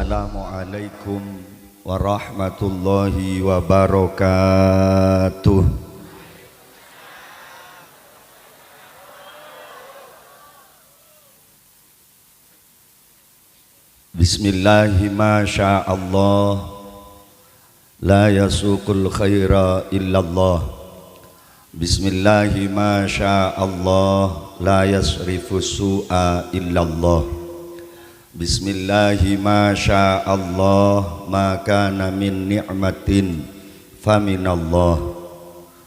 Assalamualaikum warahmatullahi wabarakatuh. Bismillahi ma sya'allah, la yasuqul khaira illallah. Bismillahi ma sya'allah, la yasrifu su'a illallah. Bismillahi ma sya'allah, ma kana min ni'matin faminallah.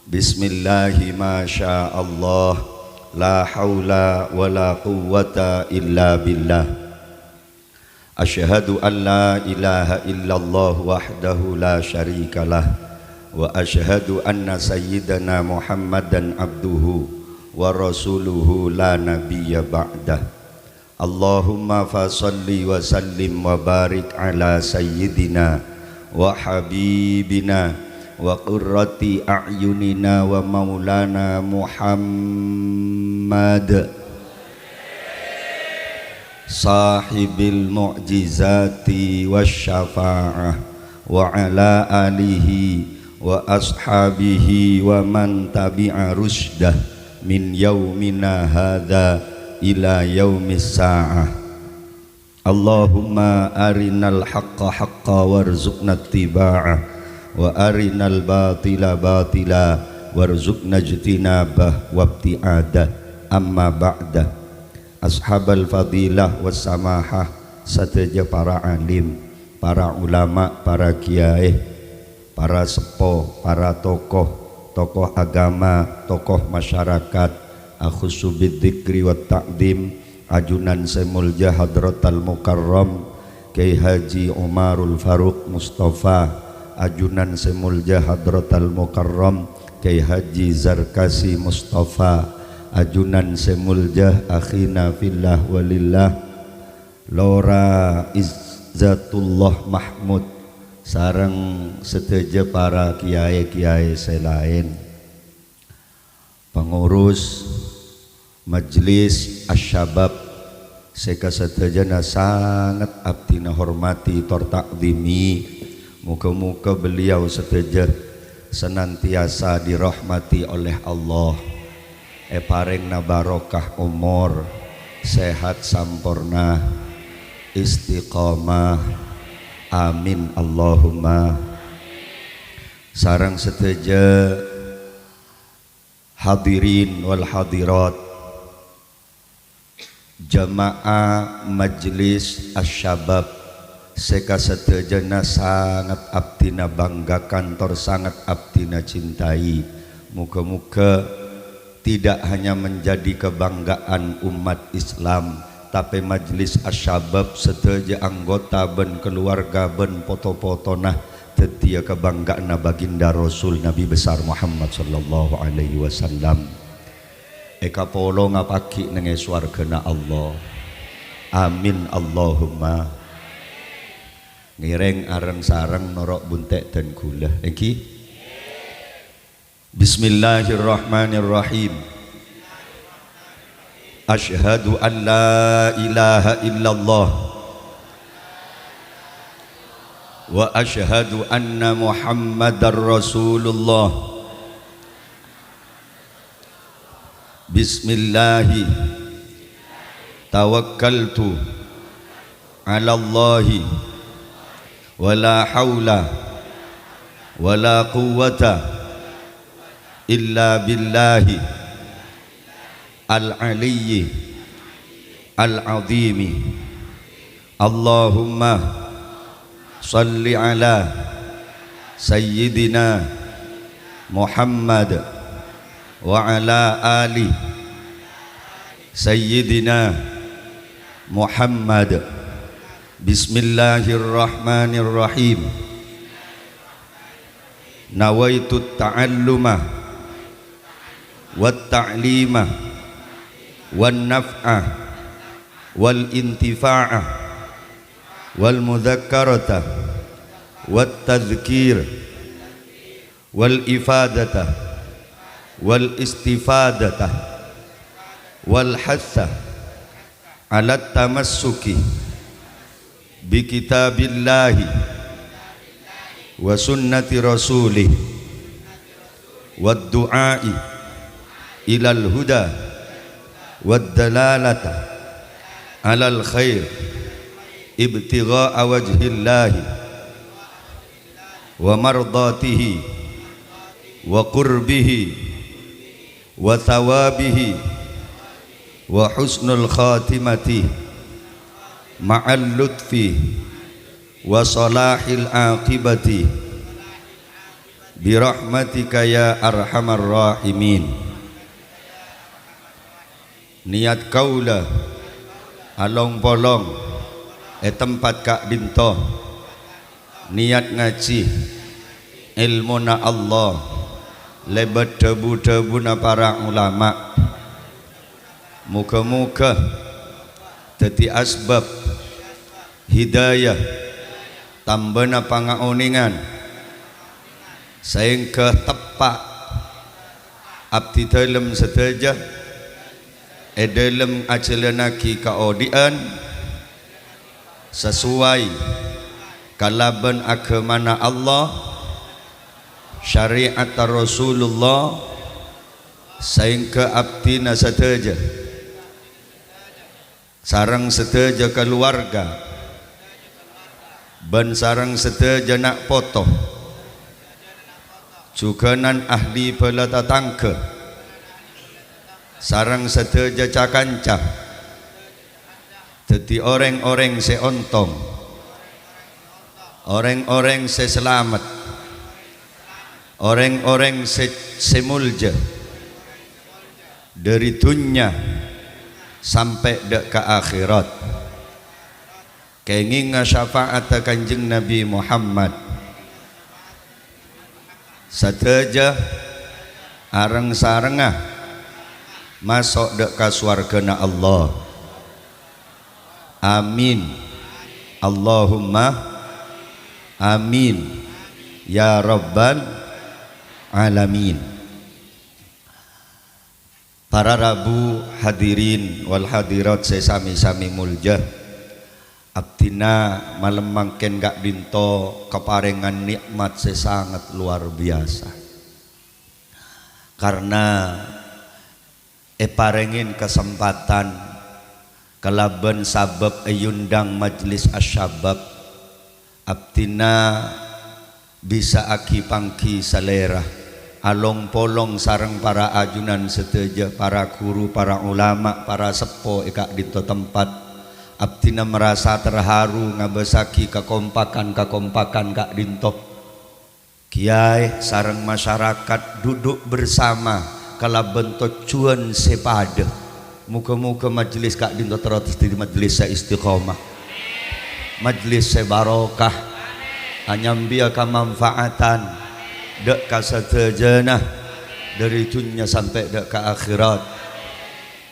Bismillahi ma sya'allah, la hawla wa la quwwata illa billah. Asyhadu an la ilaha illallah wahdahu la syarikalah, wa asyhadu anna sayyidana Muhammadan abduhu wa rasuluhu la nabiyya ba'dah. Allahumma fasalli wa sallim wa barik ala sayyidina wa habibina wa qurrati a'yunina wa maulana Muhammad sahibil mu'jizati wasyafa'ah wa ala alihi wa ashabihi wa man tabi'a rusdah min yaumina hadha ila yaumis sa'ah. Allahumma arinal haqqa haqqa warzuqna ittiba'ah wa arinal batila batila warzuqna ijtinabah wabti'adah. Amma ba'dah. Ashabal fadilah wassamahah, sateja para alim, para ulama, para kiai, para sepo, para tokoh agama, tokoh masyarakat, akhusu bidzikri wa ta'dim, ajunan semulja hadratal mukarram Kiai Haji Umarul Faruq Mustafa, ajunan semulja hadratal mukarram Kiai Haji Zarkasi Mustafa, ajunan semulja akhina fillah walillah Lora Izzatullah Mahmud, sareng seteja para kiai-kiai selain, pengurus Majelis Asyabab sekasetejana sangat abdina hormati tor takdimi. Muka-muka beliau seteja senantiasa dirahmati oleh Allah, parengna barokah umur, sehat sampurna, istiqamah, amin Allahumma. Sarang seteja hadirin wal hadirat, jamaah Majelis Asyabab sekasetejana sangat abdina banggakan, tor sangat abdina cintai. Muka-muka tidak hanya menjadi kebanggaan umat Islam, tapi Majelis Asyabab seteja anggota ben keluarga ben poto-potona tetia kebanggaan baginda Rasul Nabi besar Muhammad sallallahu alaihi wasallam. Eka polo ngapaki nenge swargana Allah, amin Allahumma. Ngireng areng sareng norok buntek dan gula iki. Bismillahirrahmanirrahim. Asyhadu an la ilaha illallah wa asyhadu anna Muhammadar Rasulullah. Bismillahi tawakkaltu ala Allahi wa la hawla wa la quwwata illa billahi al-aliyyi al-azimi. Allahumma salli ala sayyidina Muhammad wa ala ali sayyidina Muhammad. Bismillahirrahmanirrahim. Nawaitu ta'alluma wat ta'lima wan naf'a wal intifa'ah wal mudhakkarata wat tadhkir wal ifadata wal istifadata wal hatha ala tamassuki bi kitabillahi wa sunnati rasulih wad du'ai ilal huda wad dalalata alal khair ibtigha'a wajhillahi wa mardatihi wa qurbihi wa thawabihi wa husnul khatimati ma'al lutfi wa salahil aqibati birahmatika ya arhamar rahimin. Niat kaula along polong tempat kak dinto niat ngaji ilmu na Allah lebat debu-debu na para ulama, muka-muka teti asbab hidayah tambana pangauningan sehingga tepak abdi dalam sedaja dalam ajalanaki kaodian sesuai kalaban agamana Allah syariat Rasulullah sehingga abdi nasadeja sarang sedaja keluarga ban sarang sedaja nak foto juga nan ahli pelata tangke sarang sedaja cakanca jadi orang-orang seontong orang-orang selamat orang-orang semulja dari dunia sampai dek ke akhirat kenginga syafaat kanjeng Nabi Muhammad sateja areng sarengah masuk dek ka swargana Allah. Amin Allahumma amin ya rabbal alamin. Para rabu hadirin wal hadirat sesami-sami mulja abdina malam mangken gak dinto keparengan nikmat sesangat luar biasa karena parengin kesempatan kelaban sabab ayundang majlis asyabab abdina bisa aki pangki salera along polong sarang para ajunan seteja para guru para ulama para sepo ekak dito tempat abdina merasa terharu ngabesaki kekompakan kak dinto kiai sarang masyarakat duduk bersama kalaban tocuan sepada muka-muka majlis kak dinto terus di majlis istiqomah majlis barokah anyambia kemanfaatan dek kasatajana dari dunia sampai dek ke akhirat.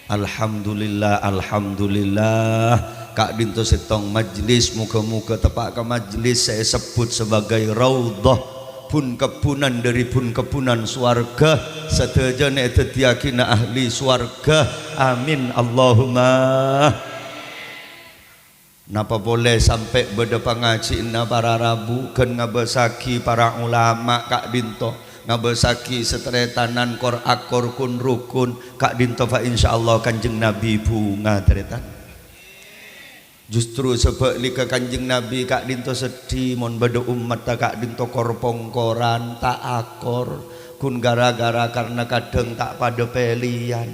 Alhamdulillah alhamdulillah kak dinto setong majlis muka-muka tepak ke majlis saya sebut sebagai raudhah pun kepunan dari pun kepunan swarga satajana eta tiyakina ahli swarga. Amin Allahumma. Napa boleh sampai beda pengaji na para rabu kan ngabesaki para ulama kak dinto ngabesaki setretanan kor akor kun rukun kak dinto fa insyaallah kanjeng Nabi bunga tretan justru sebab lika kanjeng Nabi kak dinto sedih mon beda umat kak dinto kor pongkoran tak akor kun gara-gara karena kadang tak pada pelian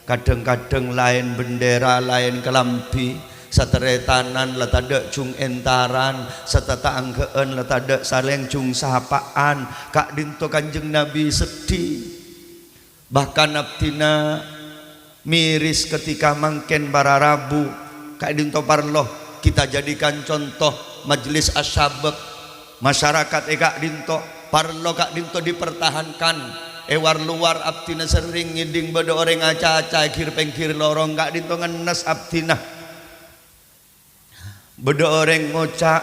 kadang-kadang lain bendera lain kelampi sateretanan latada cung entaran satata angkeun latada saleng cung sapaan kak dinto kanjeng Nabi sedih bahkan abdina miris ketika mangken para rabu kak dinto parloh kita jadikan contoh majlis asyabab masyarakat kak dinto parloh kak dinto dipertahankan war luar abdina sering ngiding beda orang aca-aca kir pengkir lorong kak dinto ngenes abdina beda orang ngocak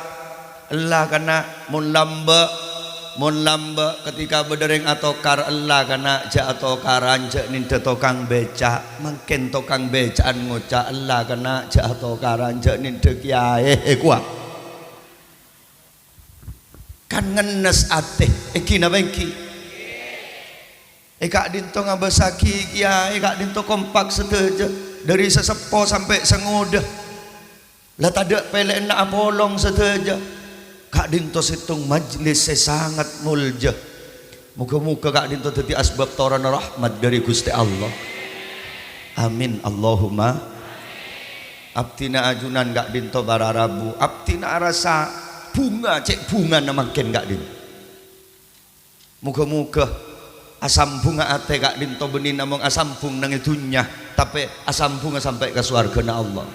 Allah kana mun lamba ketika beda orang atokar Allah kana ja atokaran ja ninda tokang beca mungkin tokang becaan ngocak Allah kana ja atokaran ja ninda kiai kuat kan ngenes ate iki napa iki kak dinto ngabasaki kiai kak dinto kompak seteja dari sesepo sampai sengodah lah tadak pelek nak apolong seteja kak dinto situng majlis sangat mulja muka-muka kak dinto dadi asbab torana rahmat dari Gusti Allah amin Allahumma abtina ajunan kak dinto bararabu abtina rasa bunga cek bunga namakin kak dinto muka-muka asam bunga ate kak dinto benih namong asam bung nang itunya tapi asam bunga sampai ke surga na Allah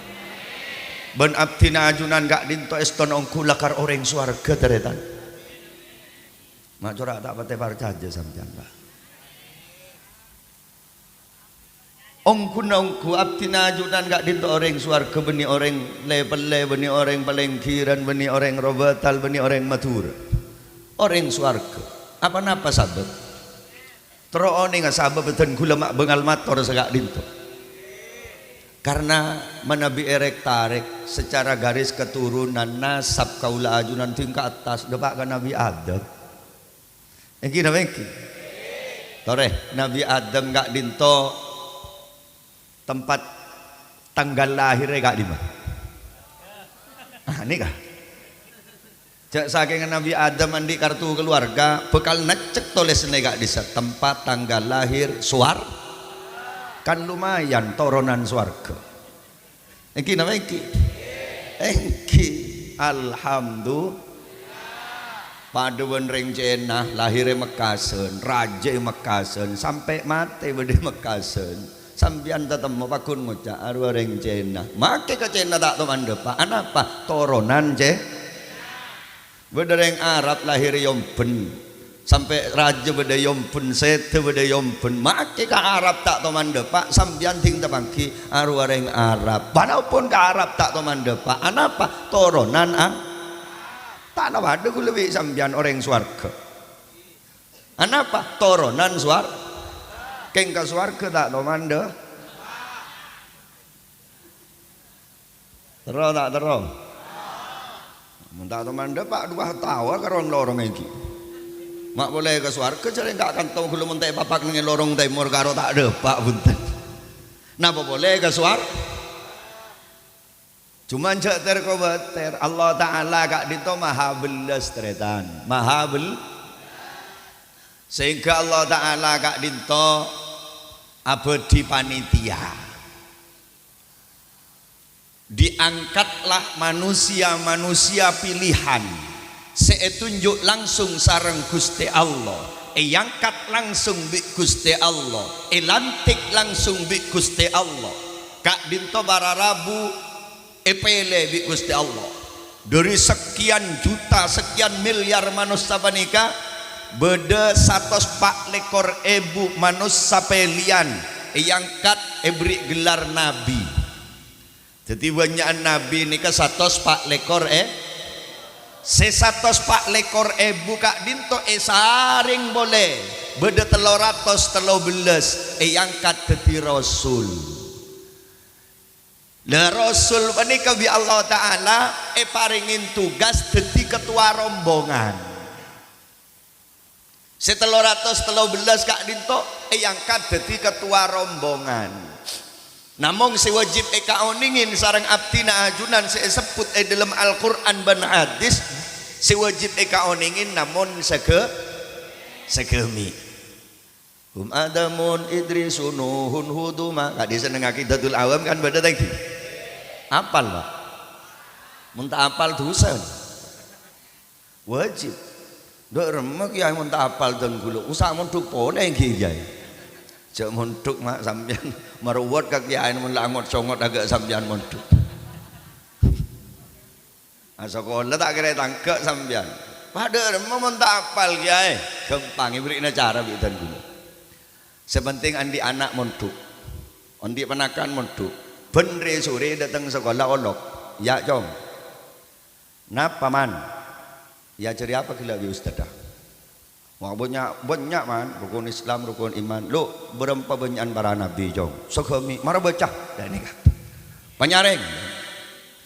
ben abdina ajunan kak dinto eston ongku lakar orang surga teretan mak corak tak pate parcaja sampean Pak ongku abdina ajunan kak dinto orang surga benih orang lepele benih orang palengkiran benih orang robatal benih orang matur orang surga apa-apa sabab terone nga sabab dan gula mak bengal mator segak dinto karena menabi erek tarik secara garis keturunan nasab kaula ajunan tingkat atas depak ke Nabi Adam iki napa iki tore Nabi Adam gak dinto tempat tanggal lahirnya gak di mana ini kah cek saking Nabi Adam mandi kartu keluarga bekal necek tulis negak di tempat tanggal lahir suar kan lumayan toronan suarga iki nama iki alhamdulillah pada wenreng cenah lahirnya Mekasen raja Mekasen sampai mati bede Mekasen sambian tetemu pakun ngucap arwah reng cenah make ke cenah tak teman depan apa toronan beda yang Arab lahir yompen sampai raja beda yompen sete beda yompen make ke Arab tak teman depan sambian ting tepangki arwah yang Arab walaupun ke Arab tak teman depan apa toronan tak ada ku lebih sambian orang swarga apa toronan swarga keng ke swarga tak teman depan terus tak terus minta teman depak dua tawa karong lorong iki mak boleh ke swarga jadi enggak akan tahu kalau mentai papak ning lorong timur karo tak depak punten napa boleh ke swarga cuman cek terkobater Allah taala kak dito maha belas tretan maha bel sehingga Allah taala kak dito abadi panitia diangkatlah manusia-manusia pilihan setunjuk langsung sareng Gusti Allah yangkat langsung bi Gusti Allah lantik langsung bi Gusti Allah kak dinto bararabu pele bi Gusti Allah dari sekian juta sekian miliar manusia panika beda 104.000 manusia pelian yangkat beri gelar nabi jadi banyak nabi ini ke 104 lekor sesatos pak lekor kak dinto saring boleh beda 313 angkat jadi rasul lah rasul menika bi Allah taala paringin tugas jadi ketua rombongan 313 kak dinto angkat jadi ketua rombongan namong si wajib kaoningin sarang abdina ajunan si sebut dalam Al-Quran dan hadis si wajib kaoningin namun segemi adamun idrisun nuhun huduma kadi seneng akidatul awam kan beda tadi apal Pak muntah apal dosa wajib dok remek ya muntah apal dan gula usah mondok boleh kiai cek mondok mak sampean meruwat kakian mun langot songot agak sampean mondok sekolah tak kira tangkek sampean pada mau tak apal kiai gampang ibrikna cara bidan gula sepenting andi anak mondok andi penakan mondok benre sore datang sekolah olok ya jom napa man ya cari apa gila bi ustadah wah banyak man rukun Islam rukun iman lo berempat banyakan para nabi jong sekemi marah baca dan ini panyareng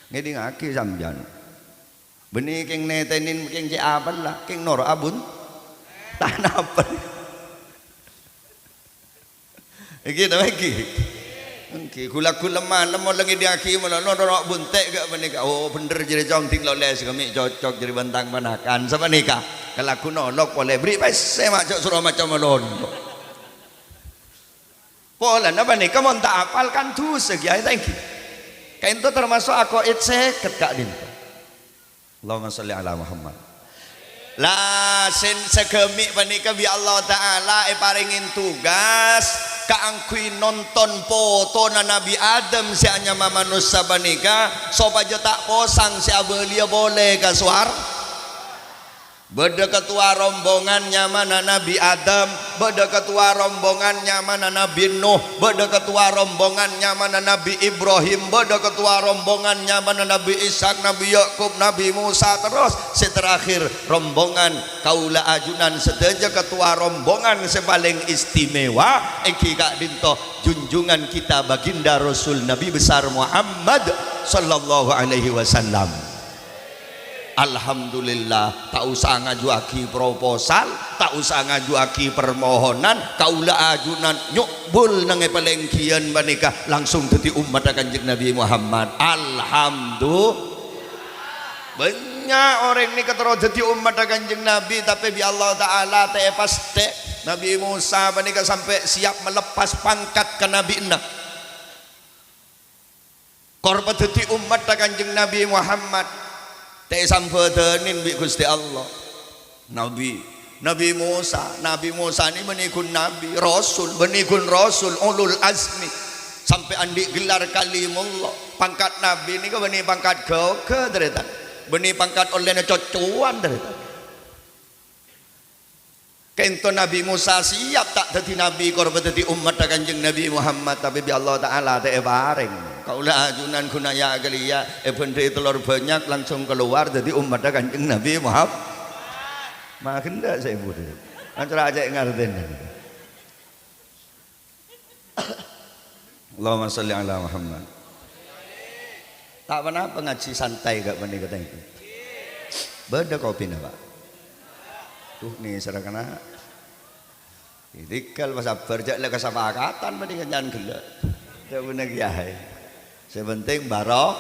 ngedi ngaki sambian Benih keng netenin keng ci apan lah keng nor abun tanapan. Iki nama iki. Iki gula-gula mana mau lagi diaki malah nor buntek gak benih. Oh bener jadi jong ting loles kami cocok jadi bentang manakan sama nikah. Kalau aku nolok boleh beri pese macam suruh macam melon. Pola apa nih? Kamu tak apalkan tuh segi ayat ini. Kain itu termasuk aku seket kak dinto. Allahumma sholli ala Muhammad. Lah sen sekemi panika bi Allah Taala paringin tugas kaangkui nonton foto na Nabi Adam si anya manusia panika supaya tak posang si abelia boleh ke suar. Beda ketua rombongannya mana Nabi Adam, beda ketua rombongannya mana Nabi Nuh, beda ketua rombongannya mana Nabi Ibrahim, beda ketua rombongannya mana Nabi Ishak, Nabi Yakub, Nabi Musa, terus seterakhir rombongan kaula ajunan sedaja ketua rombongan sepaling istimewa iki kak dinto junjungan kita baginda Rasul Nabi besar Muhammad sallallahu alaihi wasallam. Alhamdulillah tak usah ngajuaki proposal, tak usah ngajuaki permohonan, kaula ajunan nyukbul nang pelengkian banika langsung dadi umat Kanjeng Nabi Muhammad. Alhamdulillah. Banyak orang ini ketero dadi umat Kanjeng Nabi tapi bi Allah Taala teh pasti Nabi Musa banika sampai siap melepas pangkat ke Nabi Nuh. Korban dadi umat Kanjeng Nabi Muhammad. Teh sampeutanin bi Gusti Allah. Nabi Musa ini menikun nabi, rasul, menikun rasul ulul azmi. Sampai andi gelar kalimullah. Pangkat nabi ini kan benih pangkat ke derita. Benih pangkat olehnya cocuan derita. Kento Nabi Musa siap tak dadi nabi korban dadi umat Kanjeng Nabi Muhammad tapi bi Allah Taala teh bareng. Kaulah ajunan kunaya gelia bende telur banyak langsung keluar dadi umat Kanjeng Nabi Muhammad. Makin dak saya bodoh. Antara aja ngarten. Allahumma sholli ala Muhammad. Tak pernah ngaji santai gak benih kata itu. Beda kopi na Pak. Tuh nih serakana. Idikal pas sabar jak le kesepakatan benih kenyan gelak. Tak bener kiai. Sepenting barok.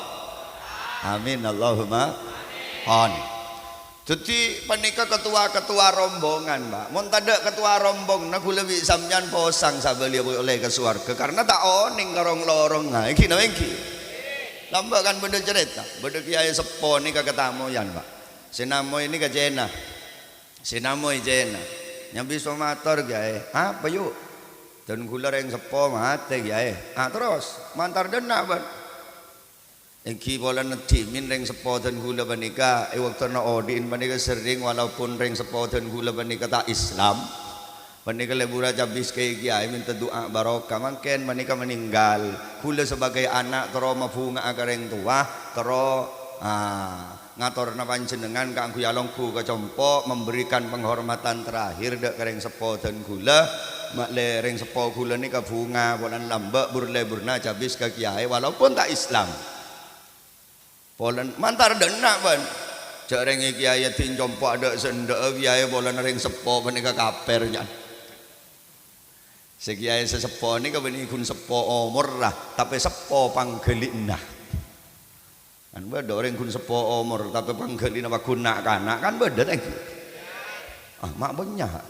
Amin Allahumma amin. Jadi panika ketua rombongan Mbak. Mun tada ketua rombong nak lebih sampeyan posang sabeli oleh ke surga karena tak oning lorong-lorong nah iki nang iki. Lambak kan benda cerita. Benda kiai sepo ni ka ketemu yan Mbak. Sinamo ini ke Jena. Sinamo Jena. Nyambi somator kiai. Apa yuk? Dan kula reng sepo mate kiai. Terus mantar dena Mbak. Iki bola netimin reng sepo dan gula banika waktu na odin banika sering walaupun reng sepo dan gula banika tak Islam banika lebura jabis kay kiai minta doa barokah mangken banika meninggal gula sebagai anak tero mabunga agareng tua tero ngator na panjenengan kang kuyalongku kecompo memberikan penghormatan terakhir dek reng sepo dan gula mak le reng sepo gula ni kabunga bolan lambak burna jabis ke kiai walaupun tak Islam. Polan mantar denak ban. Jareng iki ayat tinjompo ada sendek kiai bolan ring sepo menika kapernya. Si kiai sesepo nika beni kun sepo umur lah, tapi sepo panggelinah. Kan beda ring kun sepo umur tapi panggelinah kunak kanak kan beda iki. Mak banyak.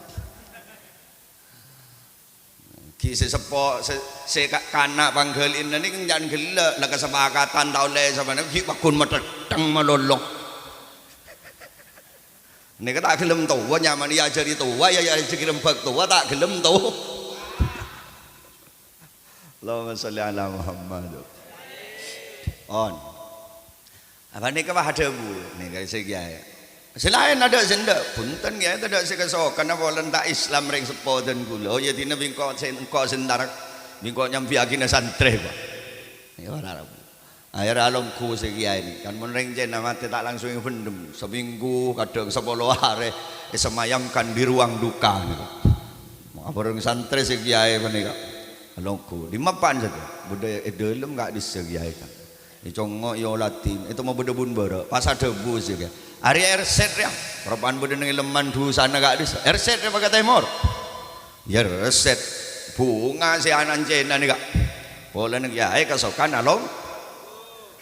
Ki sepo se kanak panggelin ini kan jangan gelak lah kesepakatan tau le sama ki bakun meteng melolong ini kan tak gelem tua nyaman dia ajari tua ya gelem bak tua tak gelem tua. Allahumma sholli ala Muhammad. On apa ni kah ada bu ni guys saya selain ada senda punten ya ada sekesokan apa lentak Islam ring sepo dan gula ya dina bingko sendarak bingko nyampi agina santre Pak ya ora air alomku sekian ini kan mun ring jena mate tak langsung pendem seminggu kadang 10 hari semayamkan di ruang duka niku apa ring santre sekian menika alomku di mapan saja budaya edelem enggak disegiaikan Icongo yo latin itu mau bedebun bara pas ada bus juga Ari erset ya perpan buden leman du sana gak dis erset ya pakai temor ya reset bunga si anan cina nih kak boleh nih ya kasokan along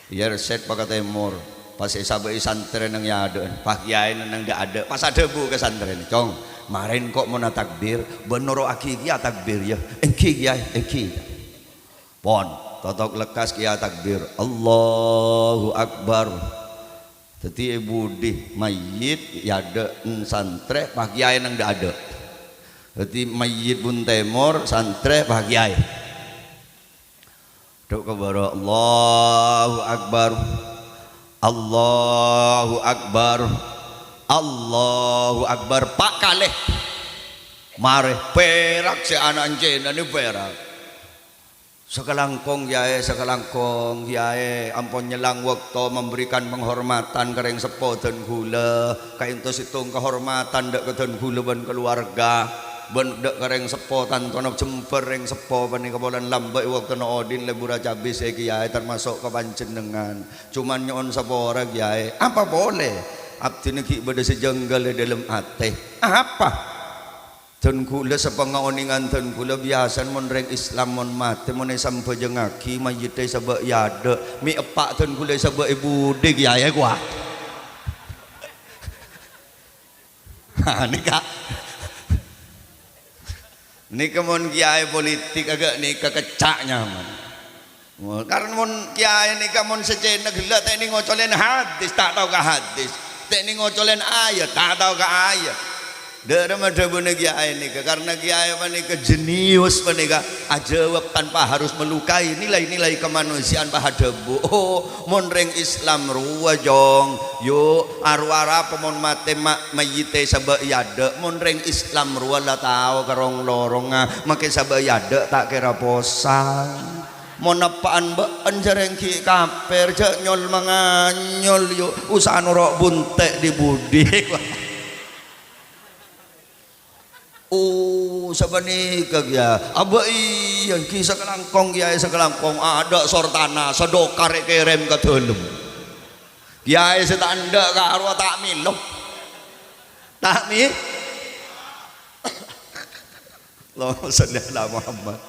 ya reset pakai temor pas sabai santren yang ya ada pak kiai nang gak ada pas ada bu ke santren cong marin kok mau takbir benoro aki ya takbir ya engki ya engki pon totok lekas kia takbir Allahu Akbar teti budi mayit ya ada santre pak kiai nang gak ada teti mayit bun temor santre pak kiai dok kabaro Allahu Akbar Allahu Akbar Allahu Akbar pak kalih mare perak si anak anjena ini perak sekelangkong kiai ampun nyelang waktu memberikan penghormatan kereng sepo dan gula kaintos hitung kehormatan dek ke dan gula ban keluarga bendek kereng sepo tantono jember reng sepo pani kabolan lambai waktu no odin lebura cabai saya kiai termasuk kepanjenengan cuman nyon sapora kiai apa boleh abdi neki beda sejenggal dalam hati apa dan kula sepengaoningan dan kula biasa mon reng Islam mon mati mon sampai jengaki mayite sabak yada mi epak dan kula sabak ibu dik kiai gua nikah ini kemon kiai politik agak nih kekecak nyaman karena mon kiai ini kemon secena gila teknik ngocolen hadis tak tahu ke hadis teknik ngocolen ayat tak tahu ke ayat dari mana bener kiai ini karena kiai ini jenius menika ajawab tanpa harus melukai nilai-nilai kemanusiaan pahadebu oh mon reng Islam ruwa jong yo arwara pemon mate mayite sabak yada mon reng Islam ruwa lah tahu kerong lorong makai sabak yada tak kira posang mon apaan baan jareng ki kaper jak nyol manganyol yo usaha norok buntek di budi oh sabani kagya abai yang kisah kelangkong kiai sekelangkong ada sortana sedokar kerem ke dalam kiai setanda karo tak milok tak mi Allahumma sholli ala Muhammad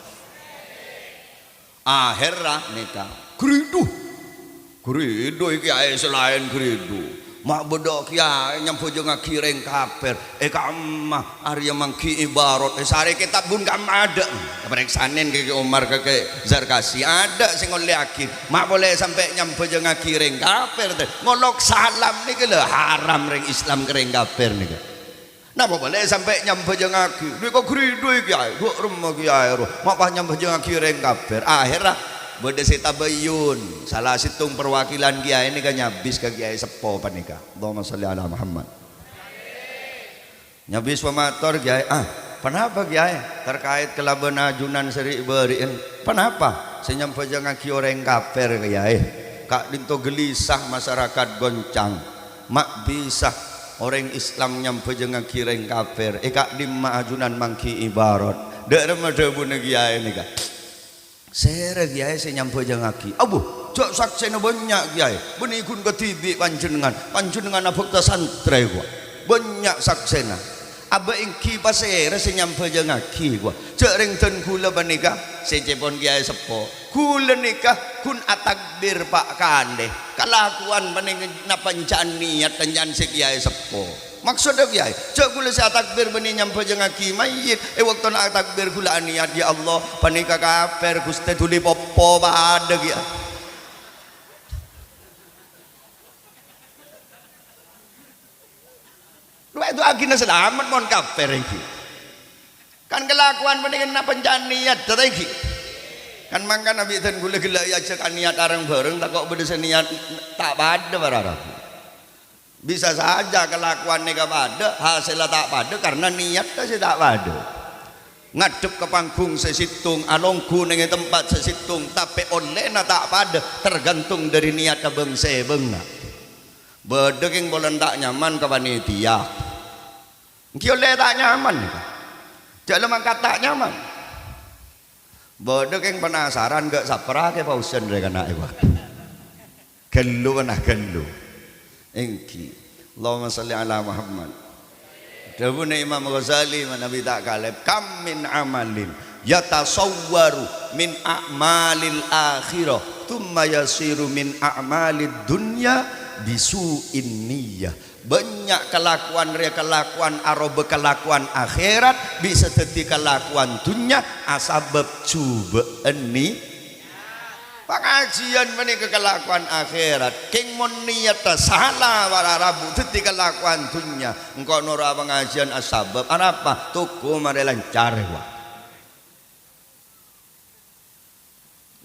akhirnya nikah geridu kiai selain geridu mak bedok kiai nyampu jeung ngakireng kaper kamah Arya mangki ibarat sare kitab bun kam ada pereksanen ke Umar ke Zarkasi ada sing oleh akid mak boleh sampai nyampu jeung ngakireng kaper ngolok salam niki lho haram ring Islam kereng kaper niki napa boleh sampai nyampu jeung ngakir kok gridu kiai kok rumah kiai mak pas nyampu jeung ngakireng kaper akhirnya beda tabayun salah situng perwakilan kiai ini kan nyabis ke kiai sepo panika Allahumma sholli ala Muhammad nyabis pemator kiai kenapa kiai terkait kelaban ajunan seri beriin kenapa senyampa jangan ki orang kafir kiai kak dinto gelisah masyarakat goncang mak bisa orang Islam nyampa jangan kireng kafir kak dimma ajunan mangki ibarat dek remada bune kiai ini kak sere kiai saya nyampe jangaki abu jok saksena banyak kiai benih kun ketibi panjenengan abekta santre gua banyak saksena aba ingki pasere saya nyampe jangaki gua cek ring ten kula banika secepon kiai sepo kula nikah kun atakbir pak kande kalakuan bening napancan niat kanjan si kiai sepo maksudnya kiai cek kula saya takbir benih nyampe jangaki mayit waktu nak takbir kula niat ya Allah panika kaper guste tuli popo pada kiai lu itu agina selamat mon kaper iki kan kelakuan benih napancan niat tadi kan mangka nabi dan kula gila ya cek niat areng bareng tak kok beda niat tak pada bararaku bisa saja kelakuan nega pada hasilnya tak pada karena niatnya sih tak pada ngadep ke panggung sesitung alongku nengi tempat sesitung tapi olehna tak pada tergantung dari niat abang sebeng bedeging bolen tak nyaman ke panitia oleh tak nyaman jangan mangkat tak nyaman bedeging penasaran gak sapra ke pausen mereka nak gelu nah gelu engki Allahumma salli ala Muhammad. Dawuhna Imam Ghazali Nabi tak kalib, kam min amalin yatasawwaru min a'malil akhirah thumma yasiru min a'malid dunya bisu'in niyyah. Banyak kelakuan arobe kelakuan akhirat bisa jadi kelakuan dunia asabab coba ini pengajian menika kelakuan akhirat king mon niat salah wararabu jadi kelakuan dunia engkau nora pengajian asabab apa tuku mare lancar wa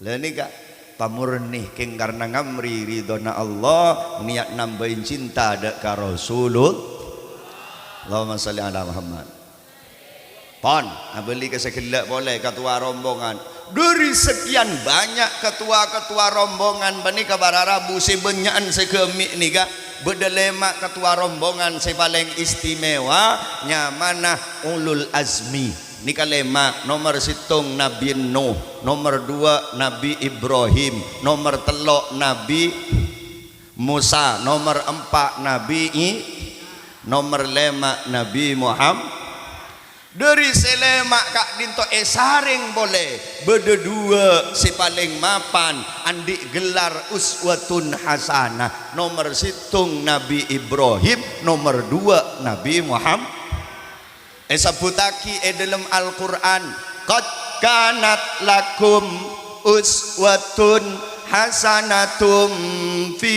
leni kak pamurnih king karena ngamri ridhona Allah niat nambahin cinta ada ka Rasulullah. Allahumma salli ala Muhammad. Pon abeli kesegelak boleh ketua rombongan dari sekian banyak ketua-ketua rombongan bani kabararabu sebenyaan sekemik nih kak bedelemak ketua rombongan se paling istimewa nyamana ulul azmi. Ini kalimat nomor situng Nabi Nuh, nomor 2 Nabi Ibrahim, nomor 3 Nabi Musa, nomor 4 Nabi nomor 5 Nabi Muhammad. Dari selemak kak dinto esaring boleh berdua si paling mapan andi gelar uswatun hasanah nomor situng Nabi Ibrahim, nomor 2 Nabi Muhammad. Sabutaki dalam Al-Quran qad kanat lakum uswatun hasanatum fi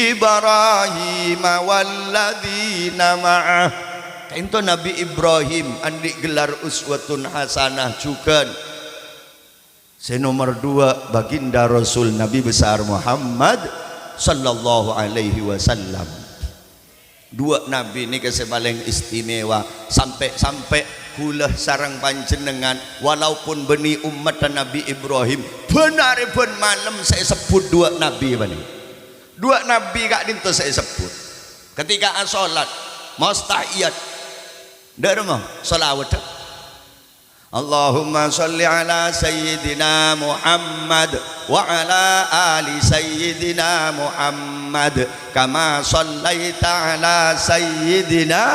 Ibrahim walladzina ma'ah. Itu Nabi Ibrahim andi gelar uswatun hasanah juga. Nomor 2 baginda Rasul Nabi besar Muhammad sallallahu alaihi wasallam. 2 nabi ini paling istimewa sampai kulah sarang panjenengan walaupun beni umat dan Nabi Ibrahim benar-benar malam saya sebut 2 nabi bani 2 nabi kak dinto saya sebut ketika salat mustahiyat dari mah salawat Allahumma salli ala sayyidina Muhammad wa ala ali sayyidina Muhammad kama sallaita ala sayyidina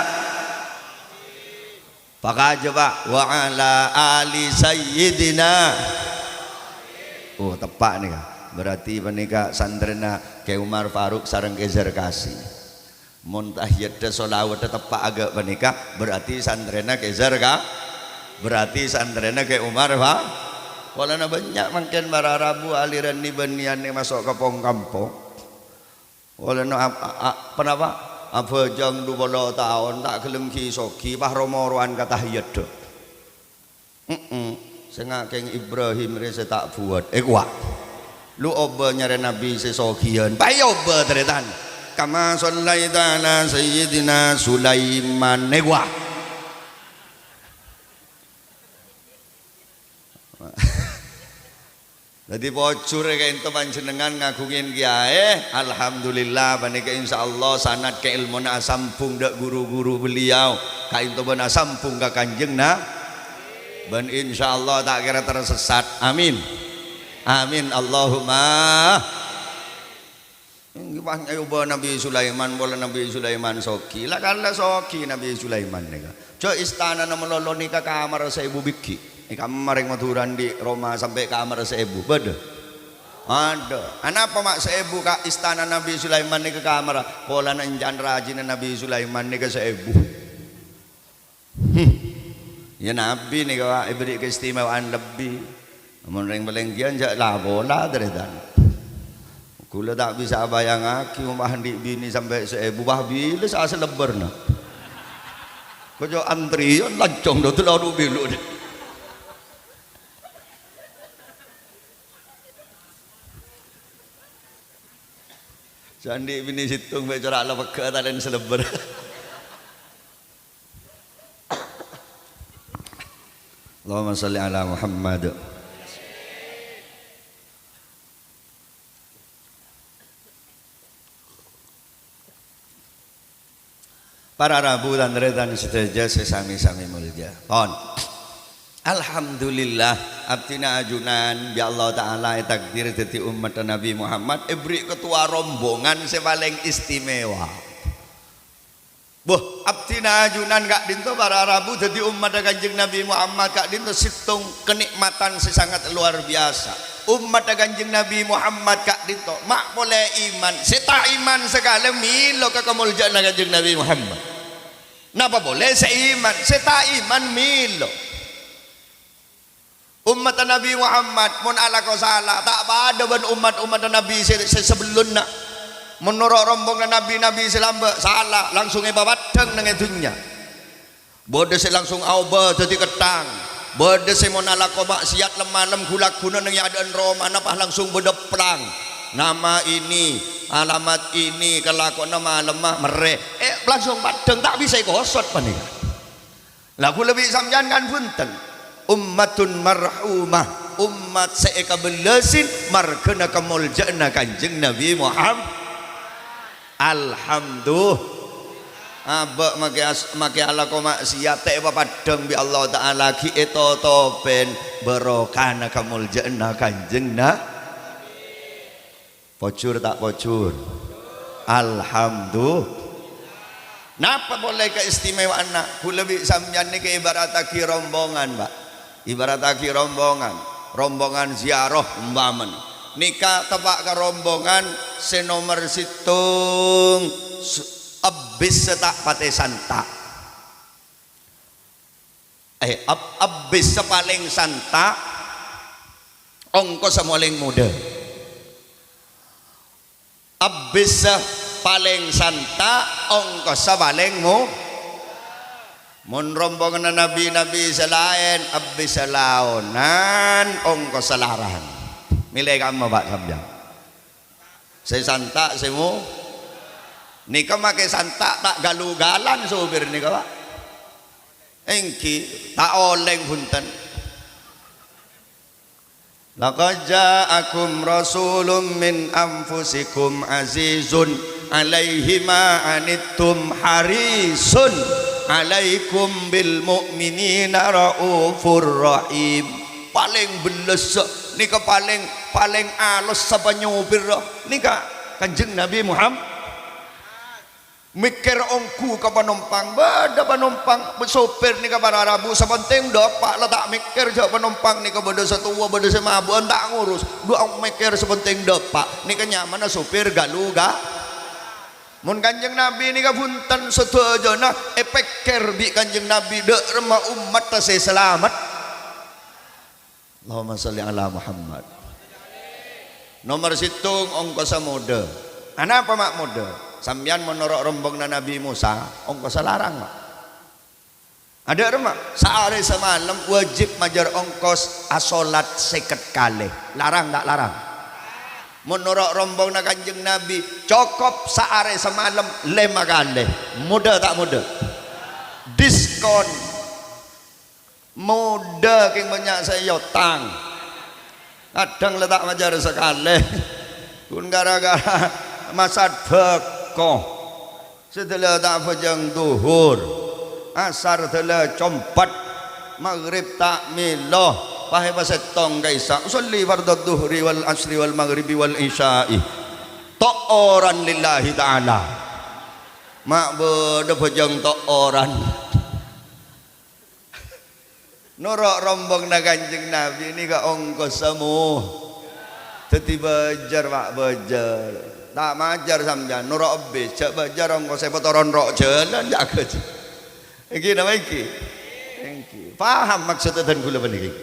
pakai coba wa ala ali sayyidina oh tepat nih kak berarti menika sandrena ke Umar Faruk sareng ke Zarkasi muntahiyat solawat tepak agak menika berarti sandrena ke Zarkasi berarti sandrena ke Umar Pak kalau banyak makin bararabu aliran ni benian ni masuk ke kampung kalau kenapa apa jam 20 tahun tak kelem kisoki pah romoruan kata hiyat do sengakeng Ibrahim rese tak buat kuat lu oba nyari Nabi sesokian bayi oba teretan kama sallaita ala sayyidina Sulaiman kuat jadi bocor kayak itu panjenengan ngagungin kiai alhamdulillah panika insyaallah sanad ke ilmu na sampung dak guru-guru beliau kayak itu bana sampung ka kanjeng na ban insyaallah tak kira tersesat amin amin Allahumma ngibah ayoba Nabi Sulaiman bola Nabi Sulaiman soki lah kala soki Nabi Sulaiman nika co istana na melolo nika kamar Saibu Biki kamar yang maturan di Roma sampai kamar 1000 beda ada kenapa mak 1000 kak istana Nabi Sulaiman ni ke kamar pola nanjan rajin Nabi Sulaiman ni ke 1000 ya Nabi ni kak beri keistimewaan lebih namun yang paling kian jak lah bola dari dan kula tak bisa bayang aki umah di bini sampai 1000 bah bila saya selebar nak kau jo antri lancong do tu lalu bilu deh Candi bini situng bae corak la peka talen selebar. Allahumma shalli ala Muhammad. Para rabu dan redan seteja sesami-sami mulia. On. Alhamdulillah abtina ajunan bi Allah taala takdir dadi umat Nabi Muhammad beri ketua rombongan paling istimewa Boh abdina ajunan kak dinto para Rabu jadi umat Kanjeng Nabi Muhammad kak dinto situng kenikmatan sesangat luar biasa. Umat Kanjeng Nabi Muhammad kak dinto mak boleh iman seta iman sekali milo ke kemuliaan Kanjeng Nabi Muhammad. Napa boleh seiman seta iman milo. Umat Nabi Muhammad mun ala ko salah tak pada ban umat Nabi sebelumnya. Menurut rombongan Nabi selamba salah langsung ibabatang nang dunya. Bodoh se langsung auba jadi ketang. Bodoh se monalako maksiat lemalam kulak guna nang adaan Roma napa langsung bedeplang. Nama ini, alamat ini kelakon nama lemah mere. Langsung badeng tak bisa gosot panika. Lah kula lebih sampeyan kan punten. Ummatun marhumah, umat seeka belasin markena kemuliaan Kanjeng Nabi Muhammad. Alhamdulillah abak maki ala ko maksiat te padang bi Allah taala ki eto topen barokana kemuliaan Kanjeng Nabi. Pocur tak pocur? Alhamdulillah. Napa boleh keistimewaan nak? Kula bi sampeyan niki ibarat aki rombongan, Pak. Ibarat aki rombongan ziarah umpamane. Nikah tepak ke rombongan senomor situng abis setak pate santa abis sepaling santa ongko semoling muda abis paling santa ongko sepaling mu mun rombongan nabi selain abis selaunan ongko selaran. Milih kamu Pak sampeyan. Saya santak semu. Nika make santak tak galugalan supir nika Pak. Engki tak oleng punten. Laqad ja'akum rasulun min anfusikum azizun alaihi ma anittum harisun alaikum bil mu'minina raufur rahim. Paling beles nika paling alus sapa nyupir nika Kanjeng Nabi Muhammad. Mikir ongku ke penumpang bada penumpang sopir nika para Rabu sepenting dapat letak mikir jak penumpang nika bada setua bada semabu tak ngurus dua mikir sepenting dapat nika nyaman sopir galuga. Mun Kanjeng Nabi nika punten setuju nah pikir bi Kanjeng Nabi dek remah umat tasih selamat. Allahumma salli ala Muhammad. Nomor situng ongkosa muda. Apa mak muda? Sambian menurut rombong Nabi Musa ongkosa larang mak. Ada remak sehari semalam wajib majar ongkos asolat seket kali. Larang tak larang? Menurut rombong Kanjeng Nabi cukup sehari semalam 5 kali. Muda tak muda? Diskon muda king banyak saya tang kadang letak majar sekali kun gara-gara masad bekoh setelah tak fajang duhur asar telah compat maghrib tak miloh pahe pasetong kaisa usolli fardhu duhri wal asri wal maghribi wal isya'i ta'oran lillahi ta'ala mak beda fajang ta'oran. Nurok rombong na Kanjeng Nabi ini ke ongkos semua. Teti bejar Pak bejar. Tak majar sampeyan nurok obis cak bejar ongkos sepotoron rok jalan jak ke. Iki nama iki. Iki. Paham maksud dan kula beniki.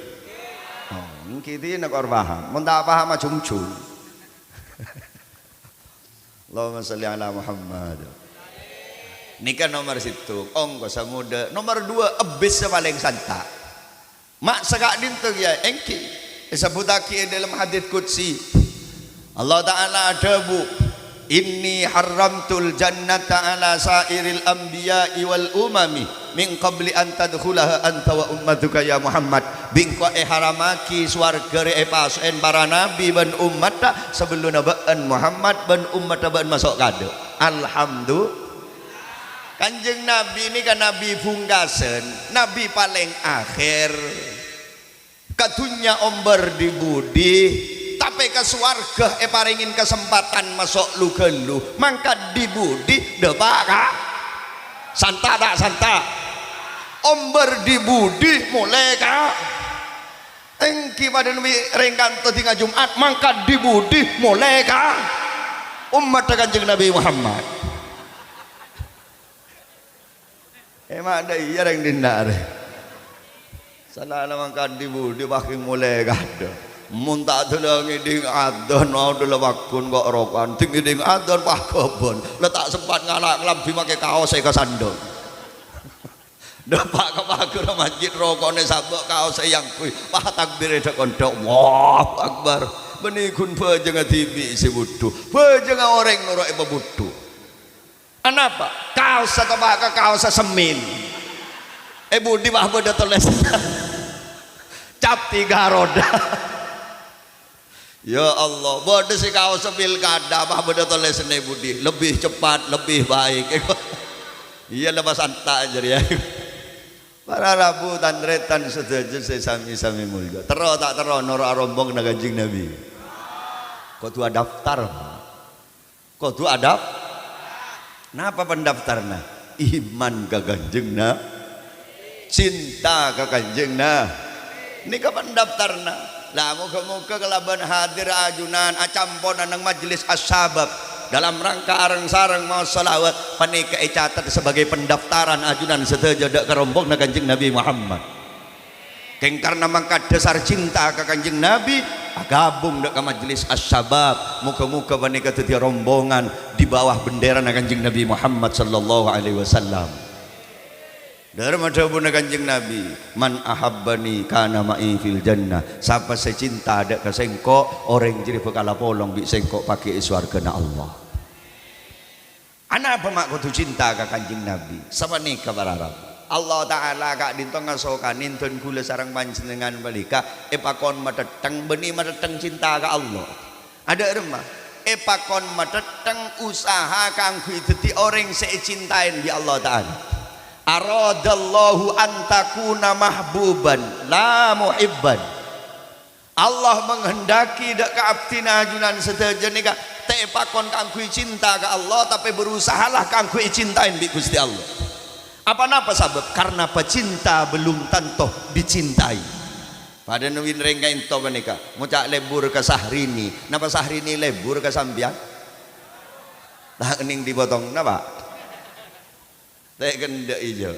Oh, iki nak or paham. Mun tak paham macung-cung. Allahumma shalli ala Muhammad. Nikah nomor situ ongkos muda. Nomor 2 obis paling santai. Mak sekak dintu ya engki disebutake dalam hadis qudsi Allah taala adabu inni haramtul jannata ala sairil anbiya'i wal umami min qabli an tadkhulaha anta wa ummatuka ya Muhammad bingko haramaki swarga re pasen para nabi ban umat sebelum nabaan Muhammad ban umat ban masuk kade. Alhamdulillah. Kanjeng Nabi ini kan Nabi pungkasen, Nabi paling akhir. Katunya omber di budi, tapi ke swarga paringin kesempatan masuk lu gelu, mangkat di budi debaka. Santa tak santa? Om berdibudi mulai ka. Engki pada nabi rengkan tinggal Jumat mangkat dibudi mulai ka. Umat Kanjeng Nabi Muhammad. Emak ada iya yang dindar. Salah mangkat dibudi baking mulai ka. Muntah dulu ngiding adon, mau dulu wakun kok rokan, tinggi ngiding adon pak kebon, letak sempat ngalak lambi pakai kaos saya kesandung. Dapat kepakur masjid rokoknya sabuk kaos saya yang kui, pak takbir itu kondok, wah akbar, benikun pejengah tibi si budu, pejengah orang norok ibu budu. Kenapa? Kaos atau baka kaos semin, budi bah beda tulis, cap 3 roda. Ya Allah, bodoh si kau sepil kada, mah bodoh tulis nih budi, lebih cepat, lebih baik. Iya lepas anta aja ya. Para rabu tandretan setuju sami mulya. Tero tak tero noro arombong na Kanjeng Nabi. Kau tu daftar, kau tu adap. Napa pendaftarna? Iman ke Kanjeng Nabi, cinta ke Kanjeng Nabi. Ini kapan pendaftarna? Lah muka-muka kelaban hadir ajunan acamponan ng majelis as-sabab dalam rangka areng-sareng mau salawat panika catat sebagai pendaftaran ajunan setuju dak kerombong na Kanjeng Nabi Muhammad. Keng karena mangkat dasar cinta ke Kanjeng Nabi gabung dak ke majelis as-sabab muka-muka panika teti rombongan di bawah bendera na Kanjeng Nabi Muhammad sallallahu alaihi wasallam. Dari madhabun Kanjeng Nabi, man ahabbani kana ma'i fil jannah. Siapa saya cinta ada ke sengko, orang jadi bekala polong bi sengko pakai swarga na Allah. Ana apa mak kudu cinta ke Kanjeng Nabi? Sama nih kabar Arab. Allah Taala kak dintong ngasokan nintun kula sarang panjenengan balika epakon mateteng beni mateteng cinta ke Allah. Ada remah epakon mateteng usaha kang dadi orang saya cintain di Allah Taala. Aradallahu antakuna mahbuban la muhibban. Allah menghendaki dak kaabtina ajunan sedaja nika teh pakon kangku cinta ke Allah tapi berusahalah kangku cintain bi Gusti Allah. Apa napa sebab? Karena pecinta belum tentu dicintai. Pada nuwin rengga ento menika mucak lebur ke Sahrini. Napa Sahrini lebur ke sambian? Lah ening dipotong napa? Teh kendak ijo.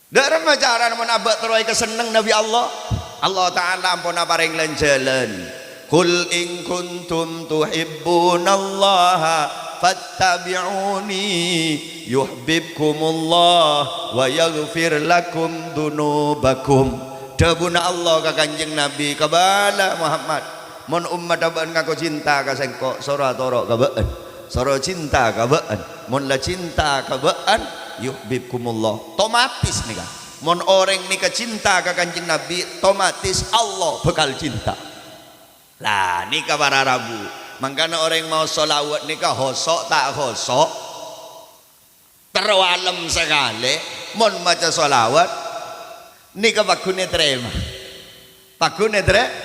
Darang ajaran mun abad teroy keseneng Nabi Allah. Allah Taala ampun paring lan jalan. Qul in kuntum tuhibbunallaha fattabi'uni yuhibbukumullah wa yaghfir lakum dunubakum. Dabuna Allah ka Kanjeng Nabi kabala Muhammad. Mun umat aban ngaku cinta ka sengko sora torok kabeen. Sora cinta kabeen. Mun la cinta kabeen yuhibbukumullah. Otomatis nih kan. Mun orang nika cinta ka Kanjeng Nabi otomatis Allah bakal cinta. Lah nika para Rabu. Mangkana orang mau sholawat nika hosok tak hosok terwalem sekali. Mun maca sholawat nika bagune terima. Bagune terima.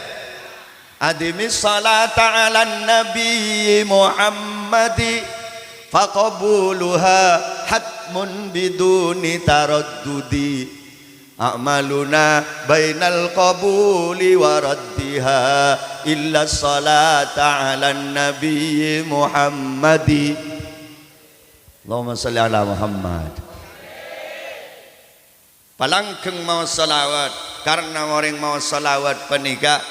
Adimis salata ala nabi Muhammadi faqabuluha hatmun biduni taraddudi a'maluna bainal qabuli wa raddiha illa salata ala nabi Muhammadi. Allahumma salli ala Muhammad. Palangkeng mau salawat karena orang mau salawat penika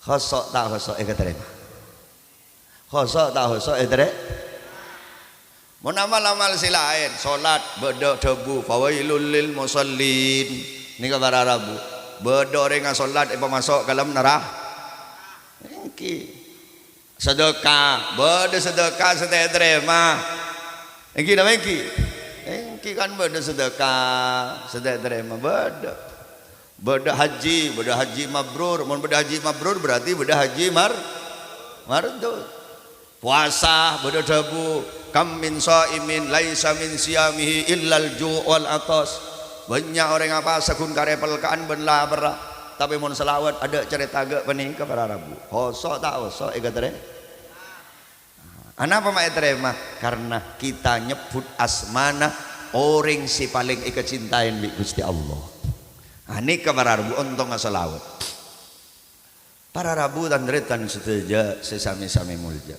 khosok tak khosok terima. Khosok tak khosok terima. Mun amal-amal silain salat bedok debu fawailul lil musallin nika para Rabu bedok orang salat apa masuk dalam neraka. Engki sedekah bedok sedekah sedaya terima. Engki nama engki kan bedok sedekah sedaya terima bedok. Beda haji mabrur. Mun beda haji mabrur berarti beda haji mardud. Puasa beda dabu. Kam min shaimin laisa min siyamihi illal ju' wal atas. Banyak orang apa sakun karepelkaan ben labra. Tapi mun selawat ada cerita agak pening ke para Rabu. Hosok tak hosok ega tere. Kenapa mak terima? Karena kita nyebut asmana orang si paling ika cintain bi Gusti Allah. Ini para rabu ontong asalawat. Para rabu dan retan seteja sesami-sami mulja.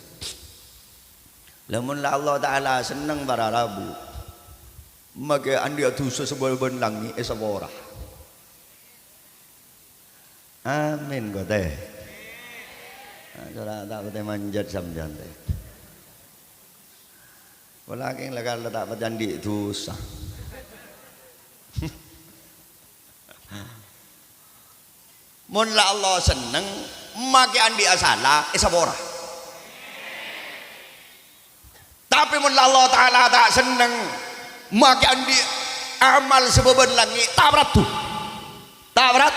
Lamun la Allah Ta'ala senang para rabu. Maka andi atusa sebal-bal langi esabora. Amin ko teh. Salah tak teh manjat sampean teh. Walakin lagal tak berjandi dosa. Mun la Allah seneng make andi asala esabora. Tapi mun la Allah Ta'ala tak seneng make andi amal sebeban langit tak berat tu. Tak berat.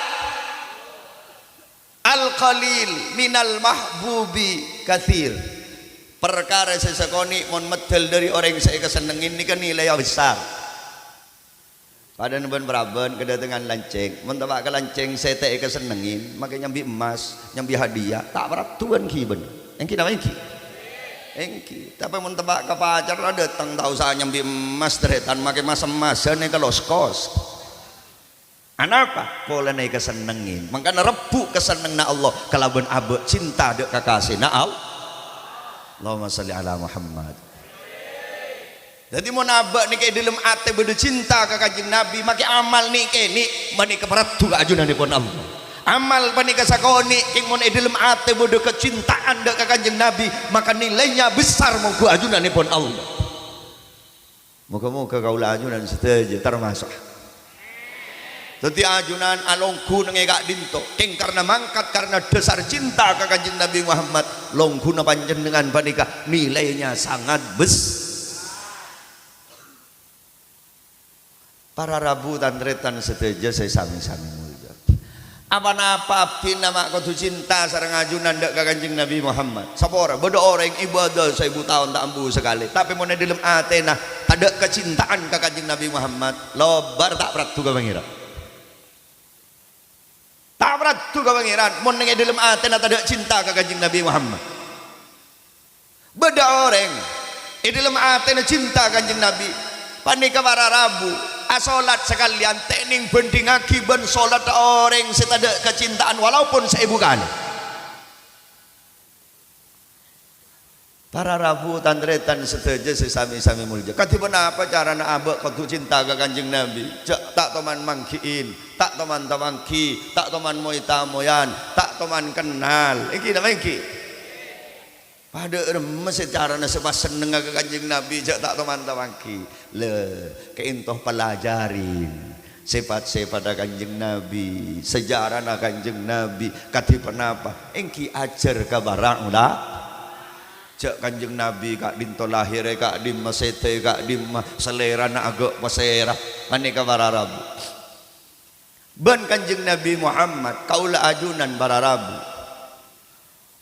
Al-qalil minal mahbubi kathir. Perkara sesekoni mon medel dari orang yang saya kesenengin ini kan nilai yang besar. Pada nuban beraben kedatangan lanceng, mon tabak ke lanceng saya tak kesenengin, makanya nyambi emas, nyambi hadiah, tak berat tuan ki ben. Engki nama engki. Engki. Tapi mon tabak ke pacar ada datang tahu saya nyambi emas deretan makai emas-emasan ke los kos. Anapa? Pola naik kesenengin. Makanya rebuk keseneng na Allah. Kalau ben abe cinta dek kakasih na Allah. Allahumma salli ala Muhammad. Jadi mau nabak ni kayak dalam ate beda cinta ke kanjeng Nabi. Maki amal ni kayak ni mani keberat tu ajunan ni pun Allah. Amal pani kasakoni king mon dalam ate beda kecintaan dek ke kanjeng Nabi. Maka nilainya besar mau ku ajunan ni pun Allah. Moga-moga kaulah ajunan setuju termasuk. Jadi ajunan alongku nengegak dinto king karena mangkat karena dasar cinta ke kanjeng Nabi Muhammad longku na panjenengan panika nilainya sangat besar. Para rabu dan retan seteja saya sami-sami mulja. Apa-apa abdi nama kudu cinta sareng ajunan dak ke kanjeng Nabi Muhammad. Sapora beda orang ibadah 1000 tahun tak ambu sekali. Tapi mun dalam atena ada kecintaan ke kanjeng Nabi Muhammad lobar tak berat tu pangeran. Tak berat tu ke pangeran mun nang dalam atena tak ada cinta ke kanjeng Nabi Muhammad. Beda orang dalam atena cinta kanjeng Nabi panika para rabu asolat sekalian tekning bending akiban solat orang setada kecintaan walaupun 1000 kali. Para rabu tandretan setuju sesami-sami mulja. Kati apa cara nak abek kudu cinta ke kanjeng Nabi? Tak teman mangkiin, tak teman tamangki, tak teman moyan, tak teman kenal. Iki nama iki. Pada remes secara sepas seneng ke kanjeng Nabi, tak teman tamangki. Le, keintoh pelajarin sifat-sifat kanjeng Nabi, sejarah kanjeng Nabi. Kati apa? Engki ajar ke barang udah. Cak kanjeng Nabi kak dinto lahir kak dim masete kak dim selera na agak pasera manika bararabu ban kanjeng Nabi Muhammad kaulah ajunan bararabu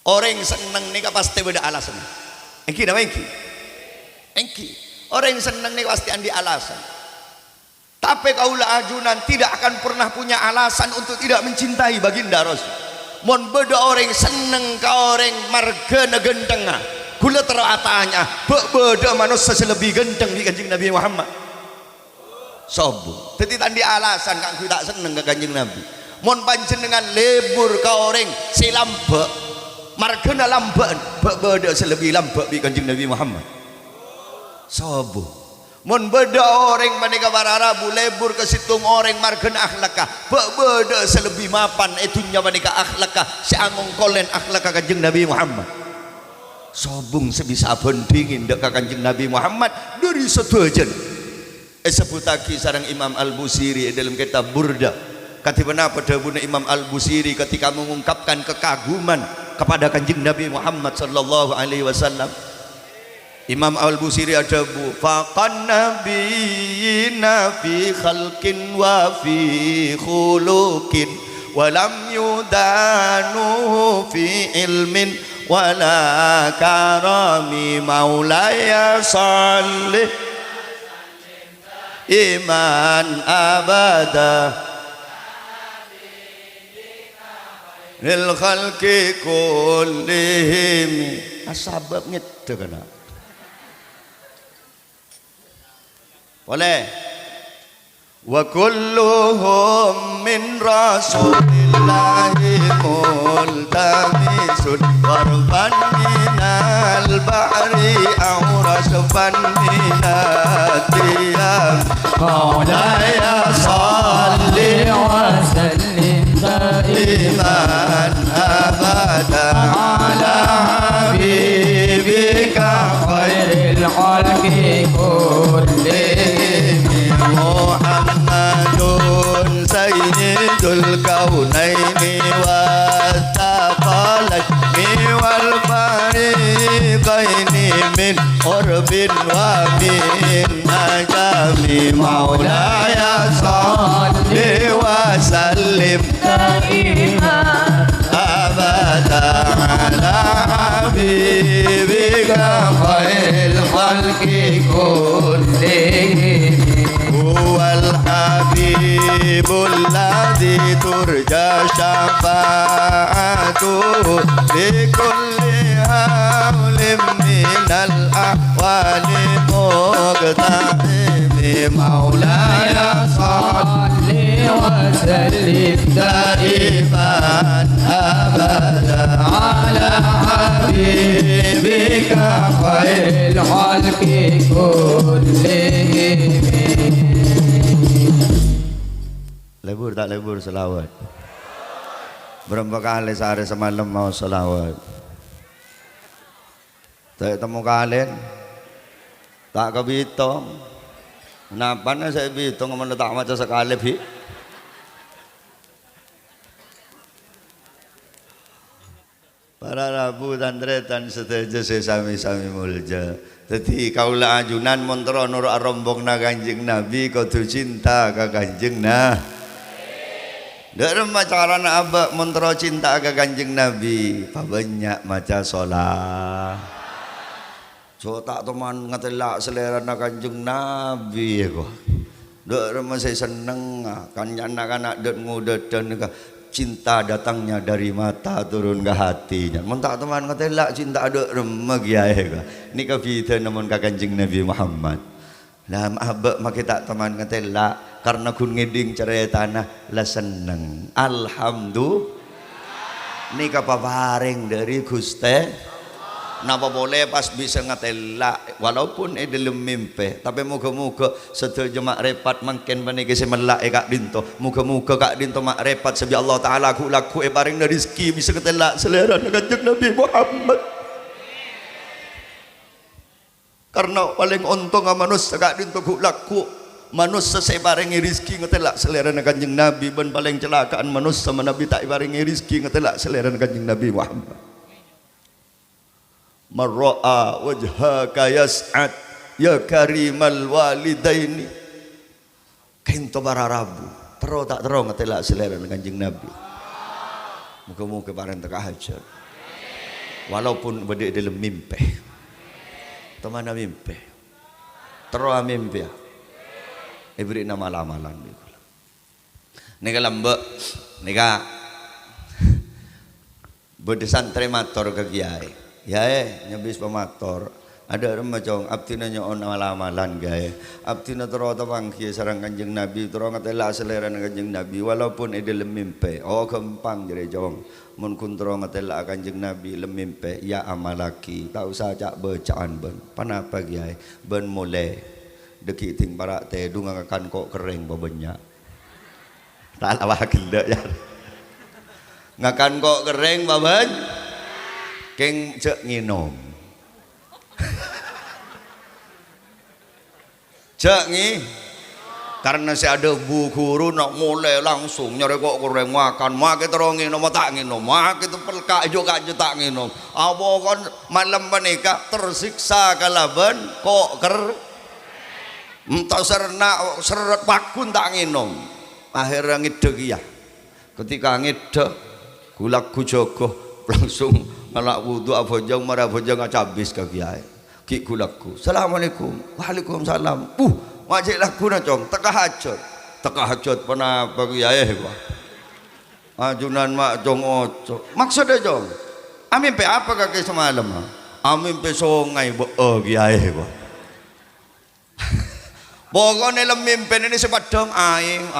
orang seneng nika pasti beda alasan engki nama engki orang seneng nika pasti andi alasan tapi kaulah ajunan tidak akan pernah punya alasan untuk tidak mencintai baginda Rasul mon beda orang seneng ka orang marga negentengah kula teratanya beda manusia selebih genteng di kanjeng Nabi Muhammad sobo jadi tadi alasan kan tak seneng ke kanjeng Nabi mon panjenengan lebur ke orang si lambek margana lambek beda selebih lambek di kanjeng Nabi Muhammad sobo mon beda orang manika para rabu lebur ke situng orang margana akhlakah beda selebih mapan itunya manika akhlakah si angong kolen akhlakah kanjeng Nabi Muhammad sobung sebisa bandingin dek kanjeng Nabi Muhammad dari setujan sebutaki sarang Imam Al-Busiri dalam kitab Burda katibana pada buna Imam Al-Busiri ketika mengungkapkan kekaguman kepada kanjeng Nabi Muhammad sallallahu alaihi wasallam Imam Al-Busiri ada bu faqan nabiyina fi khalqin wa fi khuluqin walam yudanu fi ilmin wala karami maulaya salli iman abada lil khalqi kullihim asbab ngedhe kana boleh wa kulluhum min rasulillahi multamisun warban minal bahri aw rasban minatiyam maulaya salli wa sallim daiman abada ala habibika khairil khalqi kullihim Muhammadun sayyidul kaunaini wathaqalaini wal fariqaini min urbin wa min ajami maulaya salli wa sallim daiman abada ala habibika khairil khalqi kullihim huwal habibul ladzi turja syafa'atuhu li kulli hawlim minal ahwali muqtahimi maulaya salli wa sallim daiman abada ala habibika khairil khalqi kullihim. Lebur tak lebur selawat. Berapa kali sehari semalam mau selawat? Tak temu kalian? Tak kebitung. Kenapa saya bitung mana tak macam sekali bi? Para rabu dan tretan setuju sesami-sami mulja. Jadi kaulah ajunan montro nur arombong na kanjeng Nabi kau tu cinta ke kanjeng nah. Dalam cara nak abak mentera cinta ke kanjeng Nabi, banyak macam solat. So tak teman ngatelak selera nak kanjeng Nabi ko. Dalam saya seneng kan anak-anak dan muda dan cinta datangnya dari mata turun ke hatinya. Mentak teman ngatelak cinta ada remeg ya ko. Ni ka kita namun ka kanjeng Nabi Muhammad. Lam abak mak tak teman ngatelak karena kun ngeding cerai tanah lah seneng alhamdulillah ni kapaparing dari Gusti napa boleh pas bisa ngatela walaupun dalam mimpi tapi muka-muka setuju mak repat mangken bani kese melak kak dinto muka-muka kak dinto mak repat sebi Allah taala aku laku paring dari rezeki bisa ngatela selera kanjeng Nabi Muhammad karena paling untung manusia kak dinto ku laku manusia saya barengi rizki ngetelak selera kanjeng Nabi ben paling celakaan manusia Nabi tak barengi rizki ngetelak selera kanjeng Nabi Muhammad marra'a wajhaka yas'ad ya karimal walidaini kento bararabu tero tak tero ngetelak selera kanjeng Nabi muka-muka bareng tahajud walaupun berdek dalam mimpi teman mimpi tero mimpi ibri nama lamalan nika lambek nika bedesan tremator ke kiai ya nyebis pemator ada macam abtina nyon amalan gaya abtina tero tawang kiai sarang kanjeng Nabi tero ngatela selera kanjeng Nabi walaupun dalam mimpi oh gampang jere jong mun kun tero ngatela kanjeng Nabi lem mimpi ya amalaki tak usah cak bacaan ben panapa kiai ben mulai deki ting barak teh dunga akan kok kering babenya tak lawah gelek ya ngakan kok kering baben keng cek nginom cek ngi karena saya ada bu guru nak mulai langsung nyari kok kering makan mak kita orang nginom tak nginom mak kita pelkak juga tak nginom apa kan malam menikah tersiksa kalaban kok entah seret pakun tak nginom akhirnya ngideg ya ketika ngideg gulaku jogoh langsung ngelak wudu abojang marah abojang ngacabis ke kiai ki gulaku assalamualaikum waalaikumsalam wajib laku na cong teka hajat penapa kiai Ajunan mak jong ojo. Maksudnya jong. Amin pe apa kakek semalam? Amin pe songai bo kiai bo. Pokoknya lemimpin ini sepadang aing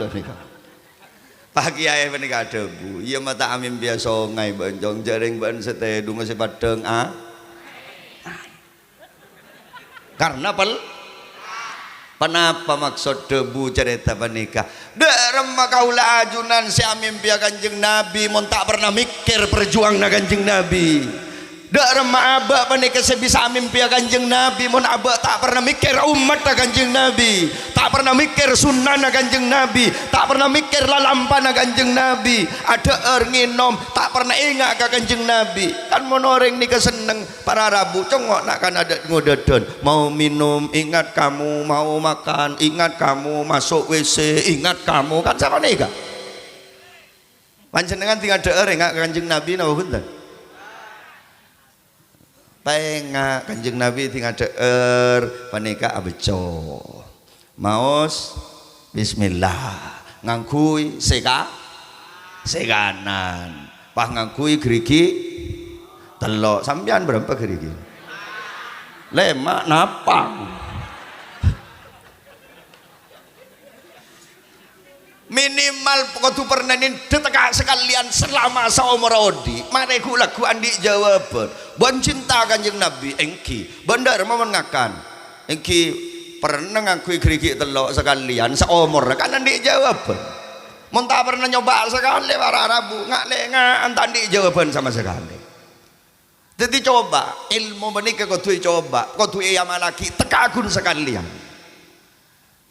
loh nih. Pagi kiai menikah debu. Iya mata amin biasa songai bonjong jaring ban setedung sepadang Karena Kenapa maksud debu cerita menikah? Derem kaula ajunan si amin pia Kanjeng Nabi mon tak pernah mikir perjuang na Kanjeng Nabi. Derem abak menikah sebisa amin pia Kanjeng Nabi mon abak tak pernah mikir umat na Kanjeng Nabi, tak pernah mikir sunnah na Kanjeng Nabi, tak pernah mikir lalampa na Kanjeng Nabi. Ada nginom tak pernah ingat ke Kanjeng Nabi. Kan mon orang ni keseneng para Rabu congok nak kan ada ngododon mau minum ingat kamu, mau makan ingat kamu, masuk WC ingat kamu, kan sama nih kak. Panjenengan tinggal ada ingat Kanjeng Nabi napa punten? Penga Kanjeng Nabi tinggal panika abejo maos bismillah ngangkui sekanan pah ngangkui gerigi telok sampean berapa gerigi lemak napang minimal kudu pernenin detek sekalian selama saumur odi mare ku lagu andi jawaban bon cinta Kanjeng Nabi engki bandar momon ngakan engki pernah ngakui gerigi telok sekalian saumur kan andi jawaban mun tak pernah nyoba sekali para Rabu ngak andi jawaban sama sekali. Jadi coba ilmu menikah kudu coba kudu amal lagi tekagun sekalian.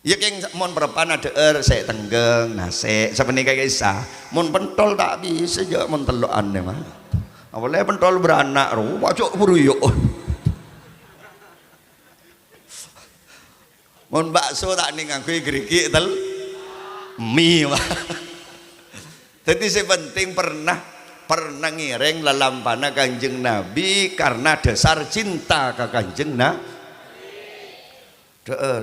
Ya keng mon perpan ada saya tenggeng nase sepenika kisah mon pentol tak bisa je mon telokan deh mah apalagi pentol beranak wajok buruyuk mon bakso tak ning nganggo gerigi tel mie mah jadi sepenting pernah ngiring lalampana Kanjeng Nabi karena dasar cinta ke Kanjeng Nabi.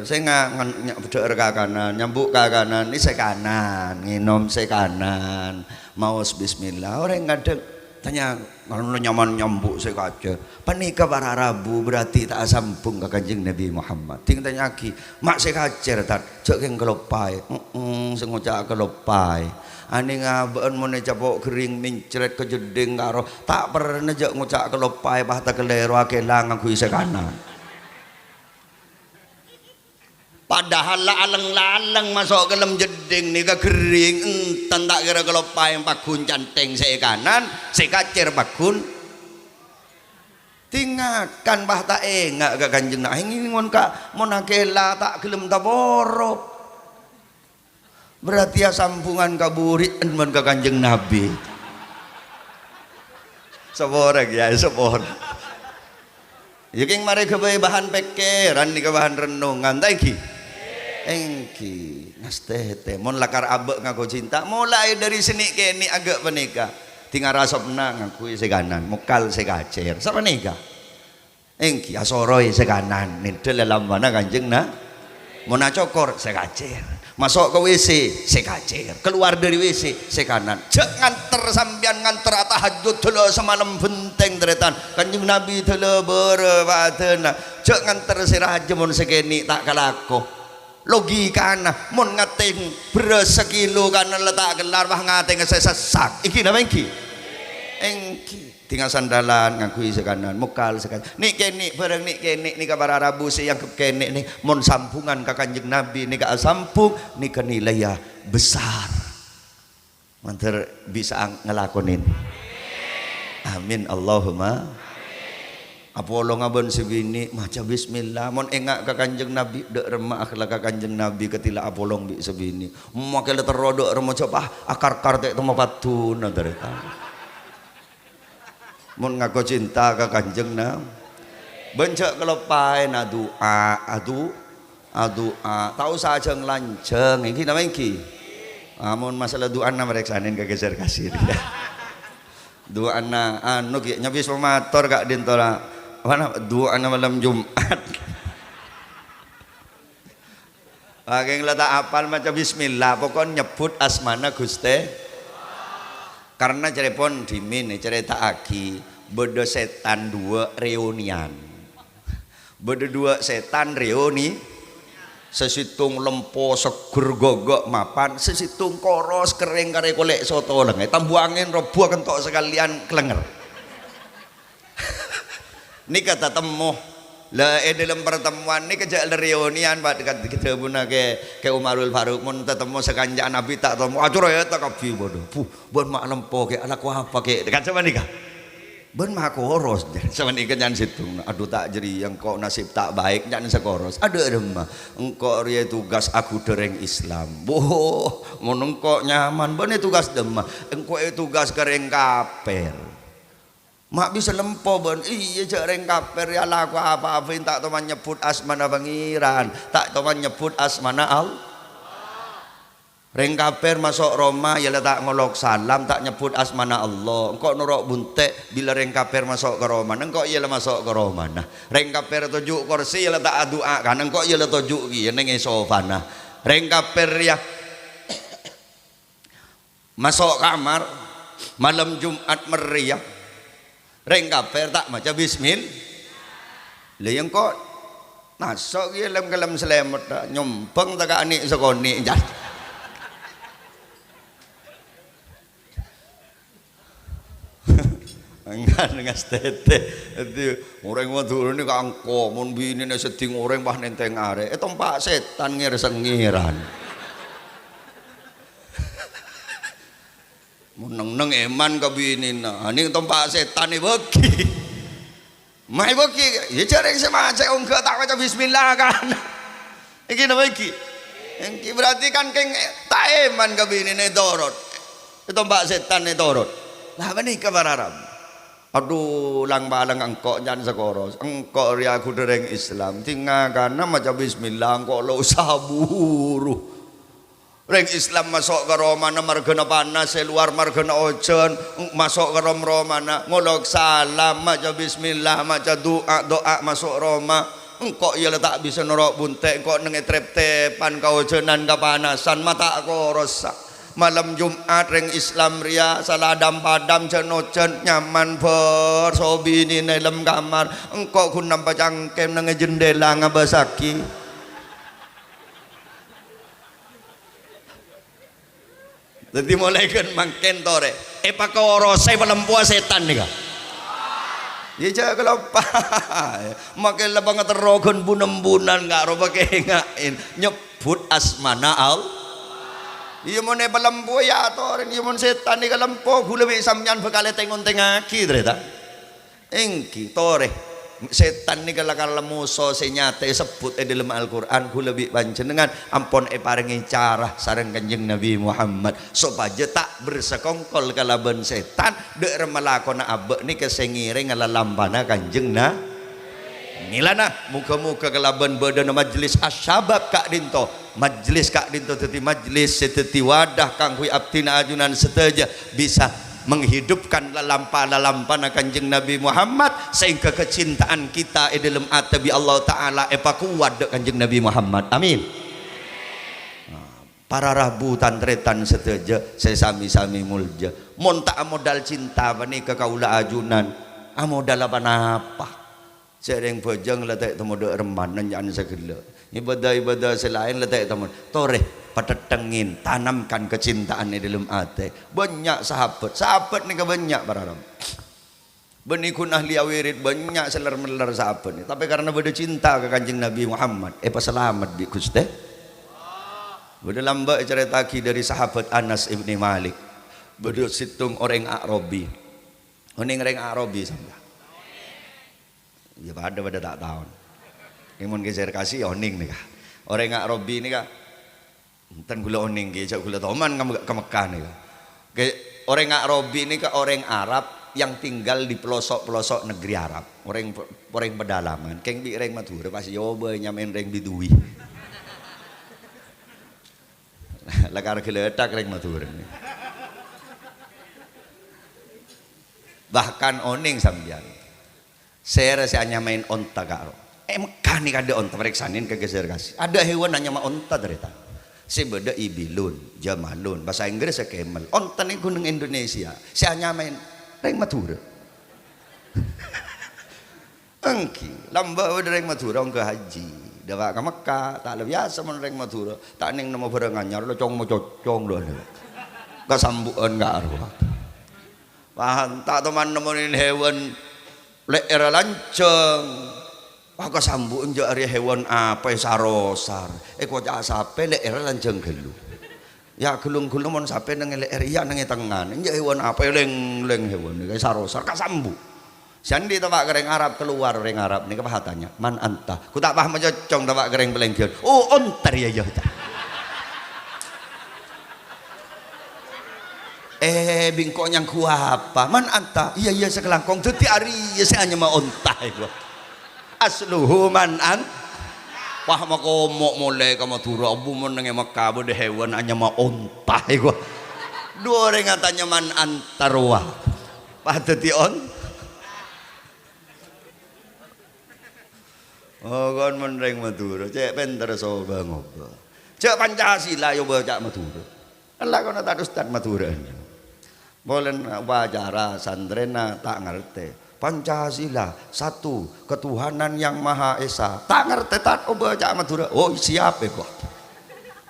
Saya nggak kakanan nyambuk kakanan ini saya kanan nginom saya kanan mau bismillah orang ngadeg tanya kalau nyaman nyambuk saya kaca panika para Rabu berarti tak sambung ke Kanjeng Nabi Muhammad ting tanya lagi mak saya kacer tak cek yang kelopai saya ngocak kelopai ani ngaben mau capok kering mincret kejeding karo tak pernah jak ngocak kelopai bahta kelero akelang aku isa kanan. Padahal laleng-laleng masuk ke dalam jeding ni ke kering enten tak kira kelopai yang pakun canteng saya kanan saya kacer pakun tinggalkan bah tak enggak ke Kanjeng Nabi ini mon kak mon akela tak kelem taborok berarti ya sambungan kaburit mon ke Kanjeng Nabi seborek ya seborek ya keng mari ke bahan pikiran ni ke bahan renungan thank engki nastete mon lakar abek ngaku cinta mulai dari seni kene agak penika tinggal rasopna ngaku seganan mukal segacer sama nika engki asoroi seganan nidel dalam mana Kanjeng na mon cokor segacer masuk ke WC segacer keluar dari WC sekanan cek nganter sambian nganter tahajud dulu semalam benteng deretan Kanjeng Nabi dulu berbatena cek nganter sirah mon sekeni tak kalakoh logika na mon ngateng beres sekilo karena letak gelar bah ngateng sesak iki napa iki engki tinggal sandalan ngakui sekanan mukal sekanan nik kene bareng nik kene nik para Rabu yang kene nih mon sambungan ke Kanjeng Nabi nik sambung nik nilai ya besar manter bisa ngelakonin amin Allahumma apolo ngabon sebini maca bismillah mon engak ke Kanjeng Nabi dek remah akhlak ke Kanjeng Nabi ketila apolong bi sebini make le terodok remo coba akar-kar tek temo patun dereta mon ngaku cinta ke Kanjeng Nabi bencak kelopai na doa tahu saja ngelanceng iki nama iki mon masalah doa na mereksanin kegeser kasir ya doa na anu nyabis motor gak dintola mana doa malam Jumat Ageng letak apal macam bismillah pokoknya nyebut asmana Gusti Karena cerepon dimin cerita aki beda setan dua reunian. Beda dua setan reuni. Sesitung lempo seger gogok mapan, sesitung koros kering kare kolek soto lengai tambu angin robuh kentok sekalian kelenger. Ini kata temu lah dalam pertemuan ini kejak reunian pak dekat kita guna ke Umarul Faruk mun tetemu sekanjak Nabi tak temu acur ya tak kabi bodoh bon mak lempo ke anak apa ke dekat sama nikah ben mak koros sama nikah jangan situ aduh tak jadi yang kok nasib tak baik jangan sekoros ada mah engkau ria tugas aku dereng Islam boh mun engkau nyaman ben tugas demah engkau tugas kering kaper. Mak bisa lempo ben iya jareng kaper ya laku apa-apa tak teman nyebut asmana pangeran tak teman nyebut asmana Allah reng kaper masuk Roma ya tak ngolok salam tak nyebut asmana Allah engkau norok buntek bila reng kaper masuk ke Roma engkau iya masuk ke Roma nah reng kaper tujuk kursi ya tak doa kan engkau iya tujuk iya neng sofana reng kaper ya masuk kamar malam Jumat meriah reng kaper tak maca bismil lah yang kok nasok ya lem selamat nyompeng tak anik sekoni jan enggak dengan tete itu orang mau turun ini kangko mun bini seding orang bah nenteng are itu pak setan ngiran meneng eman ke bini nah ini tempat setan ini bagi mai bagi ya jarang sama cek enggak tak baca bismillah kan ini bagi ini berarti kan keng tak eman ke bini ini dorot itu tempat setan ini dorot lah ini kabar Arab aduh lang balang engkau jangan sekoros engkau ria aku dereng Islam tinggal karena maca bismillah engkau lo saburu reng Islam masuk ke Roma na margana panas luar margana ojen masuk ke Roma na ngolok salam maca bismillah maca doa masuk Roma engkau ia tak bisa norok buntek engkau nengetrep tepan kau ojenan kepanasan mata kau rosak malam Jumat reng Islam ria saladam padam cenojen nyaman bersobi ni dalam kamar engkau kun nampak cangkem nang jendela ngabasaki jadi mulai kan mangken tore pak korose pelempua setan nih kak ya jaga lupa makin lebang terogon bunan nggak roba kengain nyebut asmana Allah iya mau nebal lempo ya toren iya mau setan nih lempo gula bisa samnyan bekale tengon tengaki ternyata engki tore setan nih kalau musuh senyata sebut dalam Al-Quran gula lebih panjenengan ampun paringi cara sareng Kanjeng Nabi Muhammad supaya tak bersekongkol kalaban setan dek remalakona abek nih kesengiring ngalampana Kanjeng na nilana muka-muka kelaban badan majelis asyabab kak dinto majelis kak dinto teti majelis seteti wadah kang hui abtina ajunan seteja bisa menghidupkan lalampa Kanjeng Nabi Muhammad sehingga kecintaan kita dalam atabi Allah Ta'ala kuat Kanjeng Nabi Muhammad amin para rabu tantretan seteja saya sami-sami mulja monta modal cinta bani ke kaula ajunan modal apa sering bojong letak temu dek reman jangan segala ibadah selain letak temu toreh patetengin tanamkan kecintaan di dalam hati banyak sahabat nih banyak para orang benikun ahli awirid banyak seler-meler sahabat nih tapi karena beda cinta ke Kanjeng Nabi Muhammad selamat bi Gusti beda lamba cerita dari sahabat Anas ibni Malik beda situng orang Arabi oning orang Arabi sama ya pada tak tahu imun geser kasih oning nih kah orang nggak Robi nih kah enten gula oning geser gula toman ke Mekah nih kah orang nggak Robi nih kah orang Arab yang tinggal di pelosok negeri Arab orang pedalaman keng bi reng Madura pasti yoba nyamain reng bidui lakar geletak reng Madura bahkan oning sambian saya hanya main onta karo Mekah nih ada onta periksanin ke geser kasih ada hewan hanya mah onta ternyata Si beda ibilun, jamalun, bahasa Inggris camel. Onten iku ning Indonesia, si hanya main reng Madura. Engki, lamba reng Madura ke haji. Dawa ke Mekah, tak lebih biasa men reng Madura. Tak ning nama barang anyar lo cong mo cocong lo. Kasambuan ka arwah. Pahan tak teman nemenin hewan leer lanceng. Wah kasambuan jo ari hewan apa sarosar. Kok cak sape leer lanceng gelu. Ya gelung-gelung mon sape nang leer iya nang tengan. Nje hewan apa leng hewan iki sarosar kasambu. Sandi tabak gereng Arab keluar orang Arab nih kepahatannya man anta. Ku tak paham aja cong tabak gereng belengkian. Oh ontar ya ya. Bingkok yang ku apa? Man anta? Iya sekelangkong tuti ari ya saya hanya mau ontah gua. Asluhu man an. Wah mako mok mulai ka Madura abu mun nang Mekah bode hewan hanya mau ontah gua. Dua orang katanya man antarwa. Padati on. Oh kon men ring Madura cek pinter soba ngoba. Cek Pancasila yo bocah Madura. Lah kono tak ustad Madura. Boleh wawancara santrena tak ngerti. Pancasila satu ketuhanan yang maha esa tak ngerti tak baca Madura. Oh siap kok.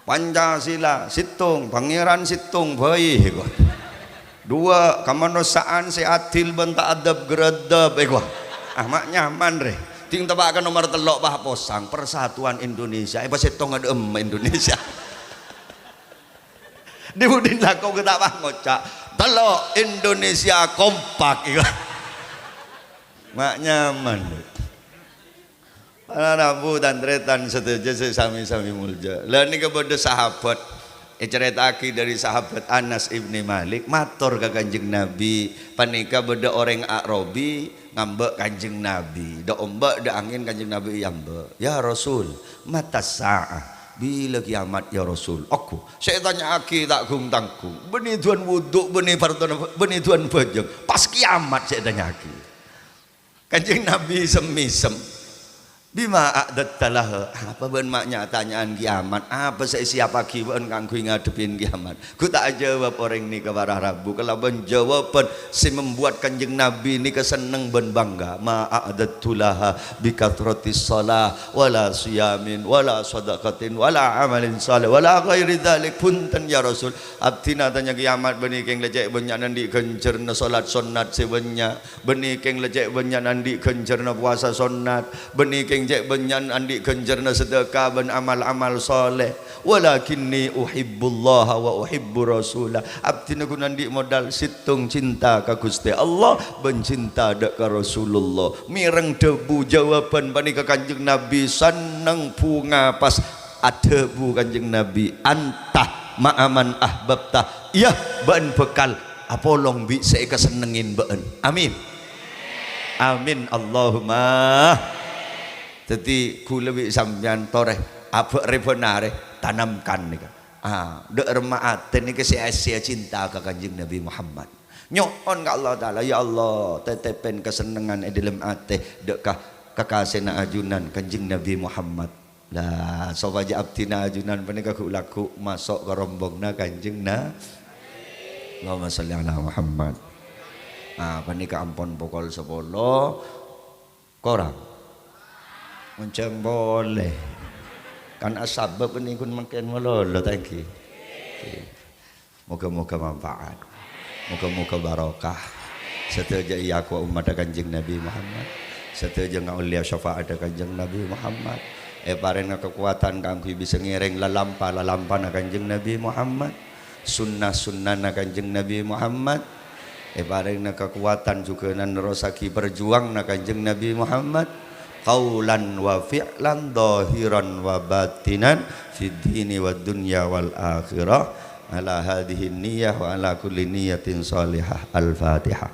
Pancasila situng pangeran situng bayi kok. Dua kemanusiaan si adil bentak adab geredab kok. Mak nyaman re. Ting tebakan nomor telok bah posang persatuan Indonesia. Pas situng ada Indonesia. Diudin lah kau kita bah ngocak. Telok Indonesia kompak kok. Mak nyaman. Para rabu dan tretan setuju sami-sami mulja. Lah ini kepada sahabat ceritaki dari sahabat Anas ibni Malik matur ke Kanjeng Nabi panika beda orang Arabi ngambek Kanjeng Nabi da ombak da angin Kanjeng Nabi yambe ya Rasul mata sa'ah bila kiamat ya Rasul aku saya tanya aki tak gung tanggung benih tuan wuduk benih partona benih tuan bajeng pas kiamat saya tanya aki Kanjeng Nabi semisem bima a'dadtalah apa ben maknya tanyaan kiamat apa saya siapa kiban kangku ngadepin kiamat ku tak jawab orang ini ke para rabu kalau ben jawaban si membuat Kanjeng Nabi ini keseneng ben bangga ma a'dadtulah bikathratis shalah wala siyamin wala sadaqatin wala amalin salih wala ghairi dzalik punten ya Rasul abdina tanya kiamat benih keng lecek banyak nandi kencerna salat sunnat sebenya benih keng lecek banyak nandi kencerna puasa sunnat benih keng cek benyan andi kenjerna sedekah ben amal-amal soleh walakinni uhibbullaha wa uhibbu rasulah abdina ku nandi modal situng cinta ka Gusti Allah ben cinta dak ka Rasulullah mireng debu jawaban bani ka Kanjeng Nabi saneng bunga pas adebu Kanjeng Nabi antah ma'aman ahbabta iya ben bekal apolong bi saya kesenengin ben amin amin Allahumma. Jadi kula lebih sampean toreh apa rebenare tanamkan nih dek remaat ini sia-sia cinta ke Kanjeng Nabi Muhammad nyon ke Allah Ta'ala ya Allah tetepen kesenangan dalam ate dek kekasih ajunan Kanjeng Nabi Muhammad lah sobaja abdina ajunan panika laku masuk ke rombongna Kanjeng na Allahumma sholli ala Muhammad panika ampun pokol 10 korang menceng boleh kan asbab ini kun makin melolo tangki moga-moga manfaat moga-moga barokah setuju iya ku umat Kanjeng Nabi Muhammad setuju ngaulia syafaat Kanjeng Nabi Muhammad parenga kekuatan kanggo bisa ngiring lalampa na Kanjeng Nabi Muhammad sunnah na Kanjeng Nabi Muhammad parenga kekuatan juga nan rosaki berjuang na Kanjeng Nabi Muhammad qaulan wa fi'lan dhahiran wa batinan fid dini wad dunya wal akhirah ala hadhihi niyyah wa ala kulli niyyatin shalihah al-fatihah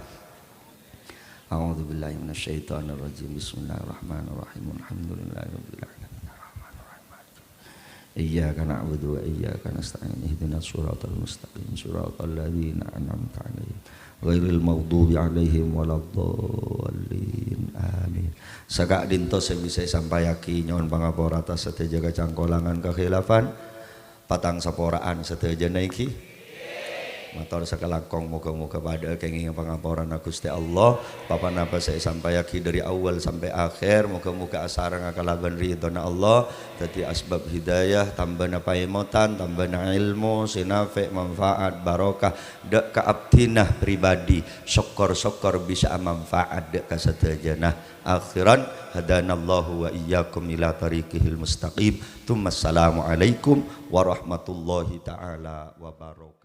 a'udzu billahi minasyaitonir rajim bismillahirrahmanirrahim alhamdulillahirabbil alamin arrahmanir rahim iyyaka na'budu wa iyyaka nasta'in ihdinas siratal mustaqim siratal ladzina an'amta 'alaihim ghairil maghdubi 'alaihim waladdallin amin. Sagak dinto saya bisa sampaiaki nyon pangapura atas setejaga cangkolangan kekhilafan patang saporaan sedaya iki. Matur sakelakong moga-moga pada kenging pangapuran Gusti Allah papan apa saya sampaikan dari awal sampai akhir moga-moga asarang akalaban ridhona Allah dadi asbab hidayah tambahna paemotan tambahna ilmu sinafi manfaat barokah dek ka abdinah pribadi syukur-syukur bisa manfaat dek ka sedayana akhiran hadanallahu wa iyyakum ila tariqihil mustaqim. Assalamualaikum warahmatullahi taala wabarakatuh.